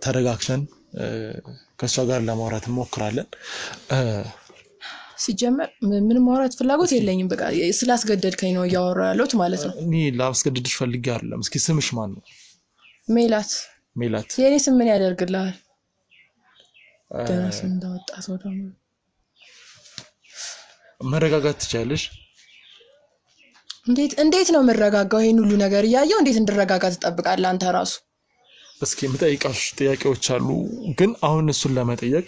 [SPEAKER 3] ተረጋግተን ከሷ ጋር ለማውራት እንሞክራለን
[SPEAKER 2] ሲጀመር ምን ማውራት ፍላጎት የለኝም በቃ ስላስገደድከኝ ነው ያወራው ያለሁት ማለት ነው
[SPEAKER 3] እኔ ላስገድድሽ ፈልጌ አይደለም እስኪ ስምሽ ማን ነው ሜላት
[SPEAKER 2] የኔ ስም ምን ያደርግልሃል ደረስ እንዳወጣ ሰው ደግሞ
[SPEAKER 3] መረጋጋት ትችያለሽ
[SPEAKER 2] እንዴት ነው መረጋጋው ይሄን ሁሉ ነገር ያያው እንዴት እንድረጋጋ ትጠብቃለህ አንተ ራሱ
[SPEAKER 3] እስኪ የምጠይቃሽ ጥያቄዎች አሉ ግን አሁን እሱን ለመጠየቅ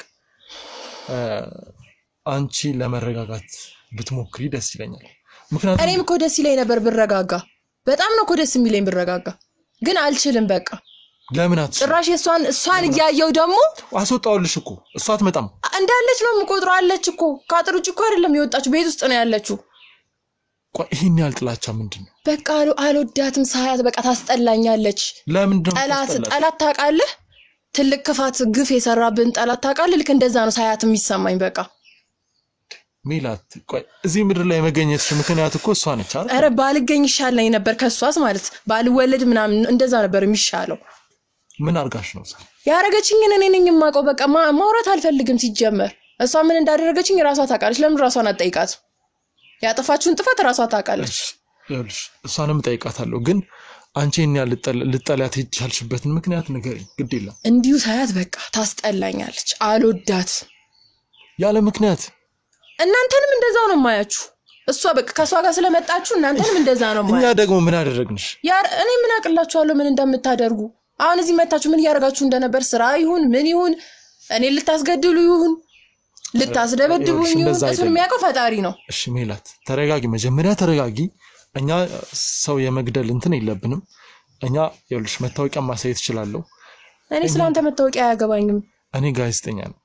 [SPEAKER 3] አንቺ ለመረጋጋት ብትሞክሪ ደስ ይለኛል ምክንያቱም
[SPEAKER 2] እኔም እኮ ደስ ይለኝ ነበር ብረጋጋ በጣም ነው እኮ ደስ የሚለኝ ብረጋጋ ግን አልችልም በቃ
[SPEAKER 3] ለምን አትሽ
[SPEAKER 2] ጭራሽ እሷን ያያው ደግሞ
[SPEAKER 3] አስወጣውልሽ እኮ እሷ አትመጣም
[SPEAKER 2] እንዳለች ነው የምቆጥረው አለች እኮ ካጥሩጭ እኮ አይደለም የወጣችው ቤት ውስጥ ነው ያለችው
[SPEAKER 3] ይሄን ያልጥላቻ ምንድነው
[SPEAKER 2] በቃ አልወዳትም ሳያት በቃ ታስጠላኛለች
[SPEAKER 3] ለምን ነው
[SPEAKER 2] ጠላት ታውቃለህ ትልቅ ክፋት ግፍ የሰራብን ጠላት ታውቃለህ ልክ እንደዛ ነው ሳያት የሚሰማኝ በቃ
[SPEAKER 3] ሜላት እዚህ ምድር ላይ መገኘትሽ ምክንያት እኮ እሷ ነች አይደል
[SPEAKER 2] አረ ባልገኝ ይሻለኝ ነበር ከሷስ ማለት ባልወለድ ምናምን እንደዛ ነበር የሚሻለው
[SPEAKER 3] ምን አርጋሽ ነው
[SPEAKER 2] ያረጋችኝ እኔ ነኝ የማውቀው በቃ ማውራት አልፈልግም ሲጀመር እሷ ምን እንዳደረገችኝ ራሷ ታውቃለች ለምን ራሷን አጠይቃት ያጠፋችሁን ጥፋት ራሷ ታውቃለች
[SPEAKER 3] ይኸውልሽ እሷንም ጠይቃታለሁ ግን አንቺን ልጠላት ይቻልሽበትን ምክንያት ንገሪኝ ግድ የለም
[SPEAKER 2] እንዲሁ ሳያት በቃ ታስጠላኛለች አልወዳት
[SPEAKER 3] ያለ ምክንያት
[SPEAKER 2] እናንተንም እንደዛው ነው ማያችሁ እሷ በቃ ከሷ ጋር ስለመጣችሁ እናንተንም እንደዛ ነው ማያችሁ
[SPEAKER 3] እኛ ደግሞ ምን አደረግንሽ
[SPEAKER 2] እኔ ምን አቅላችኋለሁ ምን እንደምታደርጉ አሁን እዚህ መጣችሁ ምን ያረጋችሁ እንደነበር ስራ ይሁን ምን ይሁን እኔ ልታስገድሉ ይሁን ልታስደበድቡኝ ይሁን እሱን የሚያውቀው ፈጣሪ ነው
[SPEAKER 3] እሺ ሜላት ተረጋጊ መጀመሪያ ተረጋጊ እኛ ሰው የመግደል እንትን የለብንም እኛ ይኸውልሽ መታወቂያ ማሳየት እችላለሁ
[SPEAKER 2] እኔ ስላንተ መታወቂያ አያገባኝም
[SPEAKER 3] እኔ ጋዜጠኛ ነኝ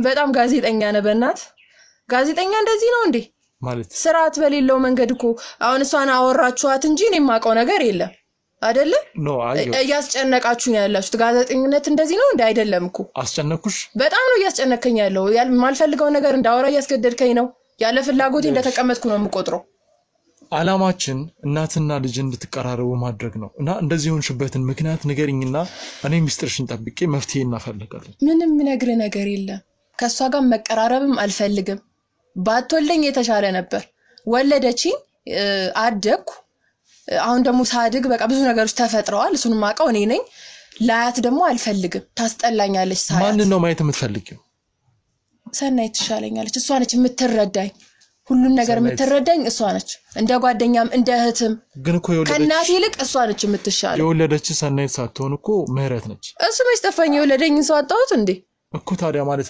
[SPEAKER 2] በጣም ጋዜጠኛ ነህ በእናት ጋዜጠኛ እንደዚህ ነው እንዴ
[SPEAKER 3] ማለት
[SPEAKER 2] ስርዓት በሌለው መንገድ እኮ አሁን እሷን አወራችኋት እንጂ እኔ የማውቀው ነገር የለም አይደለ
[SPEAKER 3] ኖ
[SPEAKER 2] ያስጨነቃችሁ ያላችሁት ጋዜጠኝነት እንደዚህ ነው እንዴ አይደለም እኮ
[SPEAKER 3] አስጨነኩሽ
[SPEAKER 2] በጣም ነው ያስጨነከኝ ያለው ማልፈልገው ነገር እንዳወራ ያስገደድከኝ ነው ያለ ፍላጎቴ እንደተቀመጥኩ ነው የምቆጥረው
[SPEAKER 3] አላማችን እናትና ልጅ እንድትቀራረቡ ማድረግ ነው እና እንደዚህ ሆንሽበትን ምክንያት ንገሪኝና እኔ ሚስጥርሽን ጠብቄ መፍትሄ እናፈልጋለን።
[SPEAKER 2] ምንም ነግረ ነገር የለም። ከሷ ጋር መቀራረብም አልፈልግም። ባትወልደኝ የተሻለ ነበር። ወለደችኝ፣ አደግኩ። አሁን ደግሞ ሳድግ በቃ ብዙ ነገሮች ተፈጥረዋል። እሱን ማቀው እኔ ነኝ። ላያት ደግሞ አልፈልግም። ታስጠላኛለች። ሳያት
[SPEAKER 3] ማንን ነው ማየት የምትፈልጊው?
[SPEAKER 2] ሰናይት ትሻለኛለች። እሷ ነች የምትረዳኝ። ሁሉን ነገር የምትረዳኝ እሷ ነች። እንደ ጓደኛም እንደ እህትም።
[SPEAKER 3] ግን እኮ
[SPEAKER 2] ከእናቴ ይልቅ እሷ ነች የምትሻለው።
[SPEAKER 3] የወለደች ሰናይት ሳትሆን እኮ ምህረት ነች።
[SPEAKER 2] እሱ መች ጠፋኝ? የወለደኝ ሰው አጣሁት እንዴ?
[SPEAKER 3] እኮ ታዲያ ማለት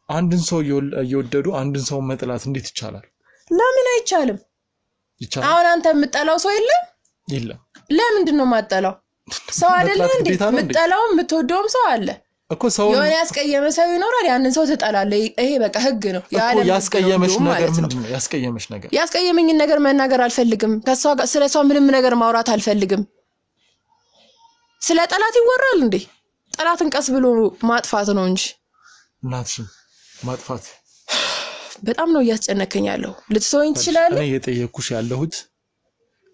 [SPEAKER 3] አንድን ሰው እየወደዱ አንድን ሰው መጥላት እንዴት ይቻላል?
[SPEAKER 2] ለምን አይቻልም?
[SPEAKER 3] ይቻላል።
[SPEAKER 2] አሁን አንተ የምጠላው ሰው የለም?
[SPEAKER 3] የለም።
[SPEAKER 2] ለምንድን ነው የማጠላው? ሰው አይደለ እንዴ? የምጠላው የምትወደውም ሰው አለ
[SPEAKER 3] እኮ። ሰው
[SPEAKER 2] የሆነ ያስቀየመ ሰው ይኖራል። ያንን ሰው ትጠላለህ። ይሄ በቃ ህግ ነው።
[SPEAKER 3] ያስቀየመሽ ነገር ምንድነው? ያስቀየመሽ ነገር?
[SPEAKER 2] ያስቀየመኝን ነገር መናገር አልፈልግም። ከሷ ጋር ስለሷ ምንም ነገር ማውራት አልፈልግም። ስለ ጠላት ይወራል እንዴ? ጠላትን ቀስ ብሎ ማጥፋት ነው እንጂ
[SPEAKER 3] እናትሽን ማጥፋት
[SPEAKER 2] በጣም ነው እያስጨነከኝ ያለው። ልትሰውኝ ትችላለህ?
[SPEAKER 3] እኔ እየጠየቅኩሽ ያለሁት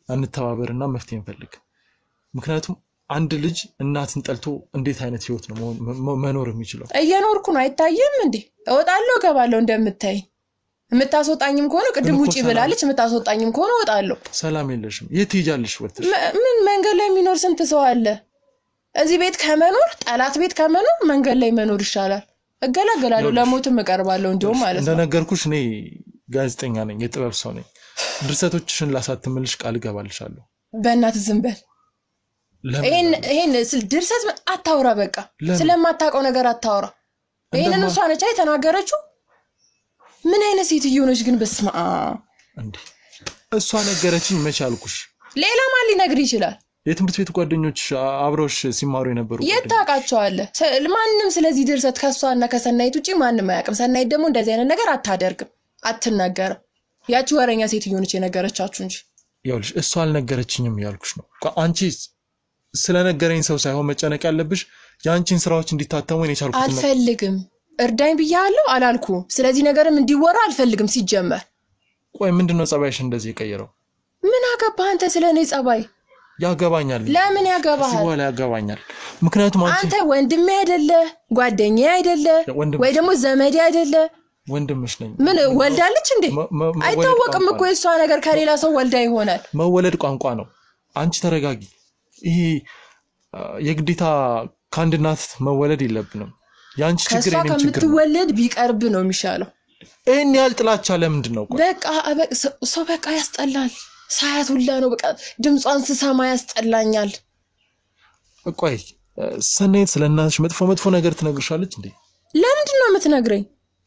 [SPEAKER 3] እንተባበርና መፍትሄ እንፈልግ። ምክንያቱም አንድ ልጅ እናትን ጠልቶ እንዴት አይነት ህይወት ነው መኖር የሚችለው?
[SPEAKER 2] እየኖርኩ ነው። አይታየም እንዴ? እወጣለሁ እገባለሁ እንደምታይ። የምታስወጣኝም ከሆነ ቅድም ውጪ ብላለች። የምታስወጣኝም ከሆነ እወጣለሁ።
[SPEAKER 3] ሰላም የለሽም። የት ትሄጃለሽ? ወጥተሽ
[SPEAKER 2] ምን መንገድ ላይ የሚኖር ስንት ሰው አለ? እዚህ ቤት ከመኖር ጠላት ቤት ከመኖር መንገድ ላይ መኖር ይሻላል። እገላገላለሁ፣ ለሞትም እቀርባለሁ እንደውም ማለት ነው።
[SPEAKER 3] እንደነገርኩሽ እኔ ጋዜጠኛ ነኝ፣ የጥበብ ሰው ነኝ። ድርሰቶችሽን ላሳትምልሽ ቃል እገባልሻለሁ።
[SPEAKER 2] በእናትህ ዝም በል። ይሄን ድርሰት አታውራ። በቃ ስለማታውቀው ነገር አታውራ። ይሄንን እሷ ነች የተናገረችው። ምን አይነት ሴትዮ ነች ግን? በስመ አብ
[SPEAKER 3] እንዴ! እሷ ነገረችኝ መች አልኩሽ?
[SPEAKER 2] ሌላ ማን ሊነግር ይችላል?
[SPEAKER 3] የትምህርት ቤት ጓደኞች አብረውሽ ሲማሩ የነበሩ
[SPEAKER 2] የታውቃቸዋለህ? ማንንም ስለዚህ ድርሰት ከሷና ከሰናይት ውጪ ማንንም አያውቅም። ሰናይት ደግሞ እንደዚህ አይነት ነገር አታደርግም፣ አትናገርም። ያቺ ወረኛ ሴትዮ ነች የነገረቻችሁ እንጂ
[SPEAKER 3] ይኸውልሽ እሷ አልነገረችኝም ያልኩሽ ነው። አንቺ ስለነገረኝ ሰው ሳይሆን መጨነቅ ያለብሽ ያንቺን ስራዎች እንዲታተሙ እኔ ቻልኩት።
[SPEAKER 2] አልፈልግም። እርዳኝ ብያለሁ አላልኩም? ስለዚህ ነገርም እንዲወራ አልፈልግም ሲጀመር።
[SPEAKER 3] ቆይ ምንድነው ጸባይሽ እንደዚህ የቀየረው?
[SPEAKER 2] ምን አገባህ አንተ ስለኔ ጸባይ?
[SPEAKER 3] ያገባኛል።
[SPEAKER 2] ለምን ያገባሃል?
[SPEAKER 3] ሲወላ ያገባኛል። ምክንያቱም
[SPEAKER 2] አንተ ወንድሜ አይደለ፣ ጓደኛዬ አይደለ፣ ወይ ደግሞ ዘመዴ አይደለ?
[SPEAKER 3] ወንድምሽ ነኝ።
[SPEAKER 2] ምን ወልዳለች እንዴ? አይታወቅም እኮ የሷ ነገር ከሌላ ሰው ወልዳ ይሆናል።
[SPEAKER 3] መወለድ ቋንቋ ነው። አንቺ ተረጋጊ። ይሄ የግዴታ ከአንድ እናት መወለድ የለብንም። ያንቺ ችግር የኔም ችግር ነው።
[SPEAKER 2] ከምትወለድ ቢቀርብ ነው የሚሻለው።
[SPEAKER 3] እኔ ያልጥላቻ ለምንድን ነው?
[SPEAKER 2] በቃ ሰው በቃ ያስጠላል። ሳያት ሁላ ነው በቃ ድምጿን ስሰማ ያስጠላኛል።
[SPEAKER 3] ቆይ ሰናይት ስለናትሽ መጥፎ ነገር ትነግርሻለች እንዴ?
[SPEAKER 2] ለምንድን ነው የምትነግረኝ?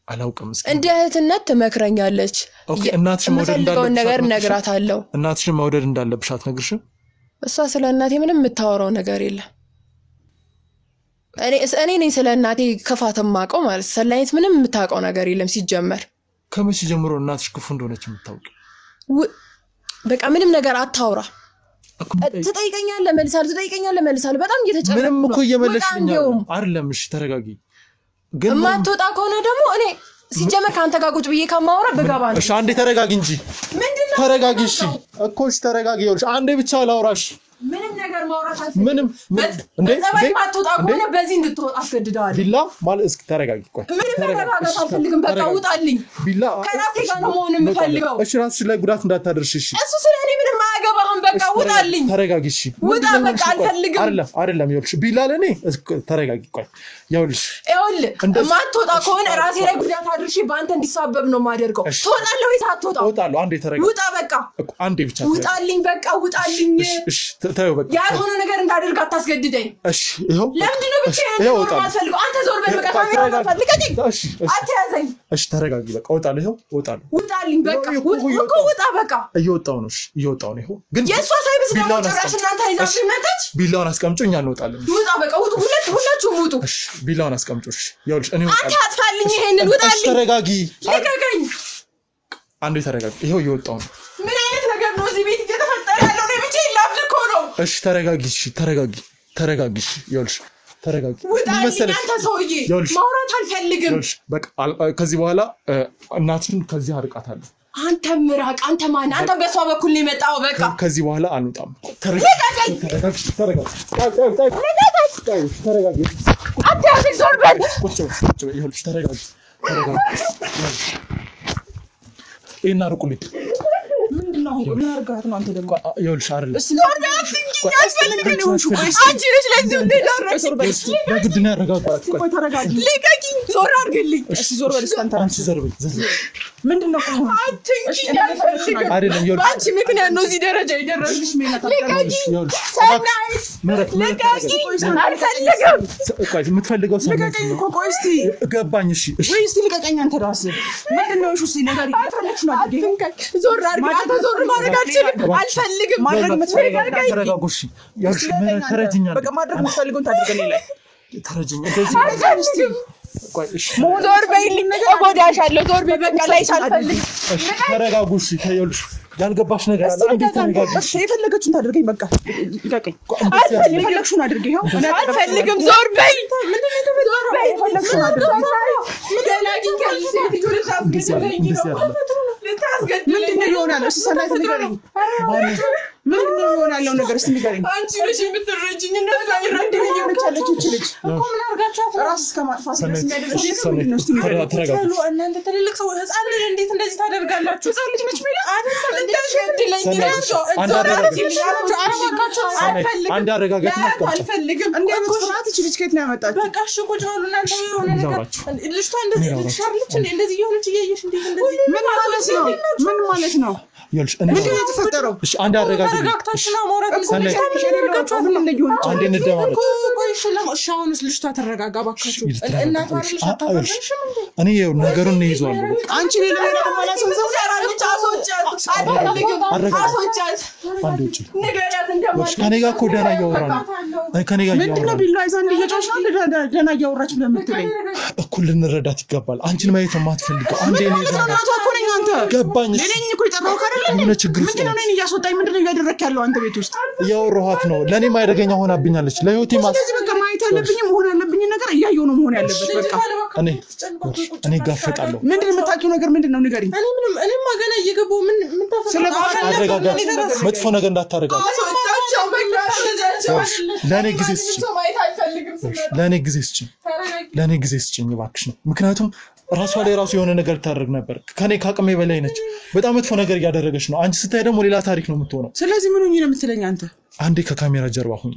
[SPEAKER 3] አላውቅም።
[SPEAKER 2] እንደ እህትነት ትመክረኛለች።
[SPEAKER 3] ኦኬ እናትሽ መውደድ እንዳለብሽ
[SPEAKER 2] ነገር ነግራታለሁ።
[SPEAKER 3] እናትሽ መውደድ እንዳለብሽ አትነግርሽም?
[SPEAKER 2] እሷ ስለ እናቴ ምንም የምታወራው ነገር የለም። እኔ ነኝ ስለ እናቴ ክፋት የማውቀው ማለት። ሰናይት ምንም የምታውቀው ነገር የለም ሲጀመር።
[SPEAKER 3] ከመቼ ጀምሮ እናትሽ ክፉ እንደሆነች የምታውቂ?
[SPEAKER 2] በቃ ምንም ነገር አታውራ። ትጠይቀኛለህ መልሳለሁ። በጣም እየተጨነቅኩ ነው።
[SPEAKER 3] ምንም እኮ እየመለስሽኝ አይደለም። እሺ ተረጋጊ።
[SPEAKER 2] ግን ማትወጣ ከሆነ ደግሞ እኔ ሲጀመር ካንተ ጋር ቁጭ ብዬ ከማወራ በጋባ ነው።
[SPEAKER 3] እሺ አንዴ ተረጋጊ እንጂ። ምንድነው? ተረጋጊ። እሺ እኮ እሺ ተረጋጊ። ይኸውልሽ አንዴ ብቻ ላውራሽ። ምንም ነገር ማውራት አልፈልግም። ምንም እንዴ
[SPEAKER 2] ማትወጣ ከሆነ በዚህ እንድትወጣ አስገድደዋለሁ።
[SPEAKER 3] ቢላ ማለት እስኪ ተረጋጊ። ቆይ
[SPEAKER 2] ምንም ነገር አልፈልግም። በቃ ውጣልኝ።
[SPEAKER 3] ቢላ
[SPEAKER 2] ከራሴ ጋር ነው መሆን የምፈልገው።
[SPEAKER 3] እሺ ራስሽ ላይ ጉዳት እንዳታደርሽ። እሺ
[SPEAKER 2] እሱ ስለኔ ምንም አያገባህም። በቃ ውጣልኝ።
[SPEAKER 3] ተረጋጊ። እሺ
[SPEAKER 2] ውጣ በቃ አልፈልግም።
[SPEAKER 3] አይደለም ይኸውልሽ ቢላ ለኔ ተረጋጊ። ቆይ ይኸውልሽ
[SPEAKER 2] ማትወጣ ከሆነ ራሴ ላይ ጉዳት አድርሼ በአንተ እንዲሳበብ ነው የማደርገው። ትወጣለህ ወይስ አትወጣም?
[SPEAKER 3] እወጣለሁ። አንዴ ተረጋጊ።
[SPEAKER 2] ውጣ በቃ
[SPEAKER 3] አንዴ ብቻ
[SPEAKER 2] ውጣልኝ። በቃ ውጣልኝ።
[SPEAKER 3] እሺ ተይው በቃ
[SPEAKER 2] ያልሆነ ነገር እንዳደርግ አታስገድደኝ።
[SPEAKER 3] እሺ ይኸው
[SPEAKER 2] ለምንድን ነው ብቻዬን ነው የማትፈልገው? አንተ ዞር በል በቃ ካሜራ ፈልገኝ።
[SPEAKER 3] እሺ
[SPEAKER 2] አትያዘኝ።
[SPEAKER 3] እሺ ተረጋጊ። በቃ እወጣለሁ። ይኸው እወጣለሁ።
[SPEAKER 2] ውጣልኝ በቃ ውጣ በቃ
[SPEAKER 3] እየወጣሁ ነው። እሺ እየወጣሁ ነው። ይኸው ግን
[SPEAKER 2] የእሷ ሳይብስ ደግሞ ጭራሽ እናንተ ይዛችሁ መጣች።
[SPEAKER 3] ቢላውን አስቀምጪ፣ እኛ እንወጣለን።
[SPEAKER 2] ውጣ በቃ ሁላችሁም ውጡ።
[SPEAKER 3] እሺ ቢላውን አስቀምጪ። እሺ ይኸውልሽ እኔ
[SPEAKER 2] አንተ አትፋልኝ። ይሄንን ውጣልኝ።
[SPEAKER 3] ተረጋጊ።
[SPEAKER 2] ልቀቀኝ።
[SPEAKER 3] አንዴ ተረጋጊ። ይኸው እየወጣሁ ነው።
[SPEAKER 2] ምን አይነት ነገር ነው እዚህ ቤት እየተፈጠረ ያለው? ነው ብቻ ላብድ እኮ ነው።
[SPEAKER 3] እሺ ተረጋጊ። እሺ ተረጋጊ። እሺ ይኸውልሽ ተረጋጊ።
[SPEAKER 2] ውጣልኝ። አንተ ሰውዬ ማውራት አልፈልግም።
[SPEAKER 3] ይኸውልሽ በቃ ከዚህ በኋላ እናትሽን ከዚህ አርቃታለሁ።
[SPEAKER 2] አንተ ምራቅ አንተ ማን አንተ በሷ በኩል ነው የመጣው በቃ
[SPEAKER 3] ከዚህ በኋላ አንውጣም ተረጋጋ
[SPEAKER 2] አንተ ዞር በል
[SPEAKER 3] ይኸውልሽ ተረጋጋ እና ሩቁልኝ
[SPEAKER 1] ምንድነው ምን አርጋት ነው አንተ ደግሞ
[SPEAKER 3] ይኸውልሽ አይደል
[SPEAKER 1] ዞር በል አትንኪኝ አንቺ ልጅ ለዚህ እንደዳረሽ
[SPEAKER 3] ለግድ ነው ያረጋጋት
[SPEAKER 1] ቆይ ተረጋጊ
[SPEAKER 2] ልቀቂኝ ዞር አድርግልኝ
[SPEAKER 1] እሺ ዞር በል እስካንተ
[SPEAKER 3] አንቺ ዘር በይ
[SPEAKER 1] ምንድነው ቆይ
[SPEAKER 2] አትንኪኝ
[SPEAKER 3] አይደለም ይኸውልሽ
[SPEAKER 2] አንቺ ምክንያት ነው እዚህ ደረጃ የደረስሽ
[SPEAKER 3] ይኸውልሽ
[SPEAKER 2] ሰናይት ልቀቂኝ አልፈልግም
[SPEAKER 3] ቆይ የምትፈልገው
[SPEAKER 1] ልቀቀኝ እኮ ቆይ እስቲ
[SPEAKER 3] ገባኝ እሺ
[SPEAKER 1] ወይ እስቲ ልቀቀኝ አንተ ራስህ ምንድነው እሺ እስቲ ነገር ይፈልክሽ ነው አድርጌ
[SPEAKER 2] ዞር አድርግ አንተ ዞር ማድረግ አልፈልግም
[SPEAKER 1] ማድረግ የምትፈልገው
[SPEAKER 3] ተረጋጉ እሺ ይኸውልሽ ተረጅኛል
[SPEAKER 1] በቃ ማድረግ የምትፈልገውን ታድርገኝ ላይ
[SPEAKER 3] ተረጅኝ እንደዚህ ቆይ እሺ
[SPEAKER 2] ዞር በይልኝ እጎዳሻለሁ ዞር በይ በቃ ላይ አልፈልግም
[SPEAKER 3] እሺ ተረጋጉ እሺ ታየውልሽ ያልገባሽ ነገር አለ አንዴ ተረጋጉ እሺ
[SPEAKER 1] የፈለገችውን ታድርገኝ በቃ ልቀቀኝ የፈለግሽውን አድርጌ ይኸው
[SPEAKER 2] አልፈልግም ዞር በይ ምንድነው ዞር በይ
[SPEAKER 1] የፈለግሽውን አድርጌ
[SPEAKER 2] ምንድነው
[SPEAKER 1] ምንድነው ይሆናል እሺ ሰናይት ንገረኝ ምንድነው ይሆናል ነገር እስቲ ንገረኝ
[SPEAKER 2] አንቺ ልጅ የምትረጂኝ እንደዛ ይረዳኝ
[SPEAKER 1] ያለች እቺ ልጅ
[SPEAKER 2] እኮ ምን አርጋቻት
[SPEAKER 1] ራስ እስከ ማጥፋት ድረስ የሚያደርስ ምንድነው እስቲ ንገረኝ
[SPEAKER 3] ተረጋጉ
[SPEAKER 2] እናንተ ትልልቅ ሰው ህፃን ልጅ እንዴት እንደዚህ ታደርጋላችሁ ህፃን ልጅ ነች ሜላ አይደለም እንደሸድለኝ
[SPEAKER 3] አንድ አረጋጋት ነው
[SPEAKER 1] አልፈልግም እንዴት ፍራት እቺ ልጅ ከየት ነው ያመጣችው
[SPEAKER 2] በቃ እሺ ቁጭ በሉ እናንተ የሆነ ነገር ልጅቷ እንደዚህ ልጅ እንደዚህ የሆነች እያየሽ እንዴት እንደዚህ
[SPEAKER 1] ምን ማለት ነው
[SPEAKER 3] ይኸውልሽ
[SPEAKER 1] ምንድነው የተፈጠረው
[SPEAKER 3] እሺ አንድ አረጋጋት
[SPEAKER 2] ተረጋግታችሁ ነው ማውራት
[SPEAKER 3] አንዴ እንደማለት
[SPEAKER 2] ቆይ እሺ አሁንስ ልጅቷ ተረጋጋ ባካችሁ እናቷ ልጅ አታፈርሽም እንዴ
[SPEAKER 3] እኔ ይኸው ነገሩን ነው ይዟል
[SPEAKER 1] አንቺ ሌላ ነገር ማለት ነው
[SPEAKER 2] አሶቻት
[SPEAKER 3] አንዴ ውጪ
[SPEAKER 2] ንገሪያት እንደማለት
[SPEAKER 3] ከኔ ጋር እኮ ደህና እያወራ ነው ከኔ ጋር
[SPEAKER 1] ምንድነው ቢላ ይዛን እየጮሽ ነው ደህና እያወራች ብለህ የምትለኝ
[SPEAKER 3] እኩል ልንረዳት ይገባል አንቺን ማየት የማትፈልገው አንዴ ነው
[SPEAKER 1] እናቷ እኮ ነኝ አንተ
[SPEAKER 3] ገባኝ
[SPEAKER 1] ለኔ እኮ የጠራው ካደለ
[SPEAKER 3] ምን ችግር ውስጥ
[SPEAKER 1] ምንድነው እኔን እያስወጣኝ ምንድነው እያደረክ ያለው አንተ ቤት ውስጥ
[SPEAKER 3] እያወራኋት ነው ለኔ ማይደገኛ ሆናብኛለች ለህይወቴ
[SPEAKER 1] ስለዚህ በቃ ማየት ያለብኝ መሆን ያለብኝ ነገር እያየሁ ነው መሆን ያለበት በቃ
[SPEAKER 3] እኔ ጋፈጣለሁ
[SPEAKER 1] ምንድነው የምታውቂው ነገር ምንድነው ንገሪኝ
[SPEAKER 2] እኔማ ገና እየገባው ምን ተፈጠረ
[SPEAKER 3] አረጋጋ መጥፎ ነገር እንዳታረጋ ለኔ ጊዜ ስጪኝ ለኔ ጊዜ ስጪኝ እባክሽ ነው ምክንያቱም ራሷ ላይ ራሱ የሆነ ነገር ታደርግ ነበር ከኔ ካቅሜ በላይ ነች በጣም መጥፎ ነገር ያደረገች ነው አንቺ ስታይ ደግሞ ሌላ ታሪክ ነው የምትሆነው
[SPEAKER 1] ስለዚህ ምን ሆኜ ነው የምትለኝ አንተ
[SPEAKER 3] አንዴ ከካሜራ ጀርባ ሁኚ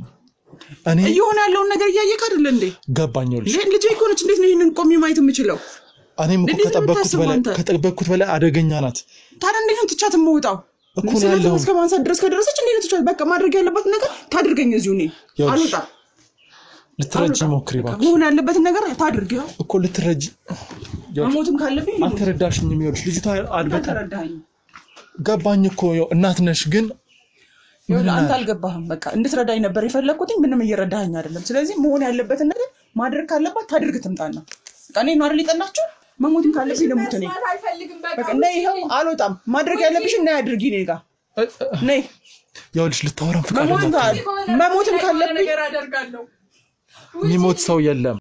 [SPEAKER 3] እኔ
[SPEAKER 1] እየሆነ ያለውን ነገር እያየክ አይደል እንዴ
[SPEAKER 3] ገባኝ
[SPEAKER 1] ልጄ እኮ ነች እንዴት ነው ይሄንን ቆሜ ማየት የምችለው
[SPEAKER 3] እኔም እኮ ከጠበቅኩት በላይ አደገኛ ናት
[SPEAKER 1] ታዲያ እንዴት ነው ትቻት የምወጣው
[SPEAKER 3] እኮ ነው ያለው
[SPEAKER 1] እስከ ማንሳት ድረስ ከደረሰች እንዴት ነው ትቻት በቃ ማድረግ ያለበት ነገር ታድርገኝ እዚሁ እኔ አልወጣም
[SPEAKER 3] ልትረጂ ሞክሪ እባክሽ
[SPEAKER 1] መሆን ያለበት ነገር ታድርግ
[SPEAKER 3] እኮ ልትረጂ
[SPEAKER 1] አሞትም ካለብኝ
[SPEAKER 3] አልተረዳሽኝም ይኸውልሽ ልጅቷ
[SPEAKER 1] አልተረዳኸኝ
[SPEAKER 3] ገባኝ እኮ እናት ነሽ ግን
[SPEAKER 1] አንተ አልገባህም በቃ እንድትረዳኝ ነበር የፈለኩት ምንም እየረዳኸኝ አይደለም ስለዚህ መሆን ያለበት ነገር ማድረግ ካለባት ታድርግ ትምጣና በቃ እኔ ነው አይደል ይጠናችሁ መሞትም ካለብኝ ለሞት ነኝ በቃ ነይ ይሄው አልወጣም ማድረግ ያለብሽ እና ያድርጊ ነይ ጋር ነይ
[SPEAKER 3] ይኸውልሽ ልታወራም ፍቃድ
[SPEAKER 1] መሞትም ካለብኝ
[SPEAKER 2] ነገር አደርጋለሁ
[SPEAKER 3] የሚሞት ሰው የለም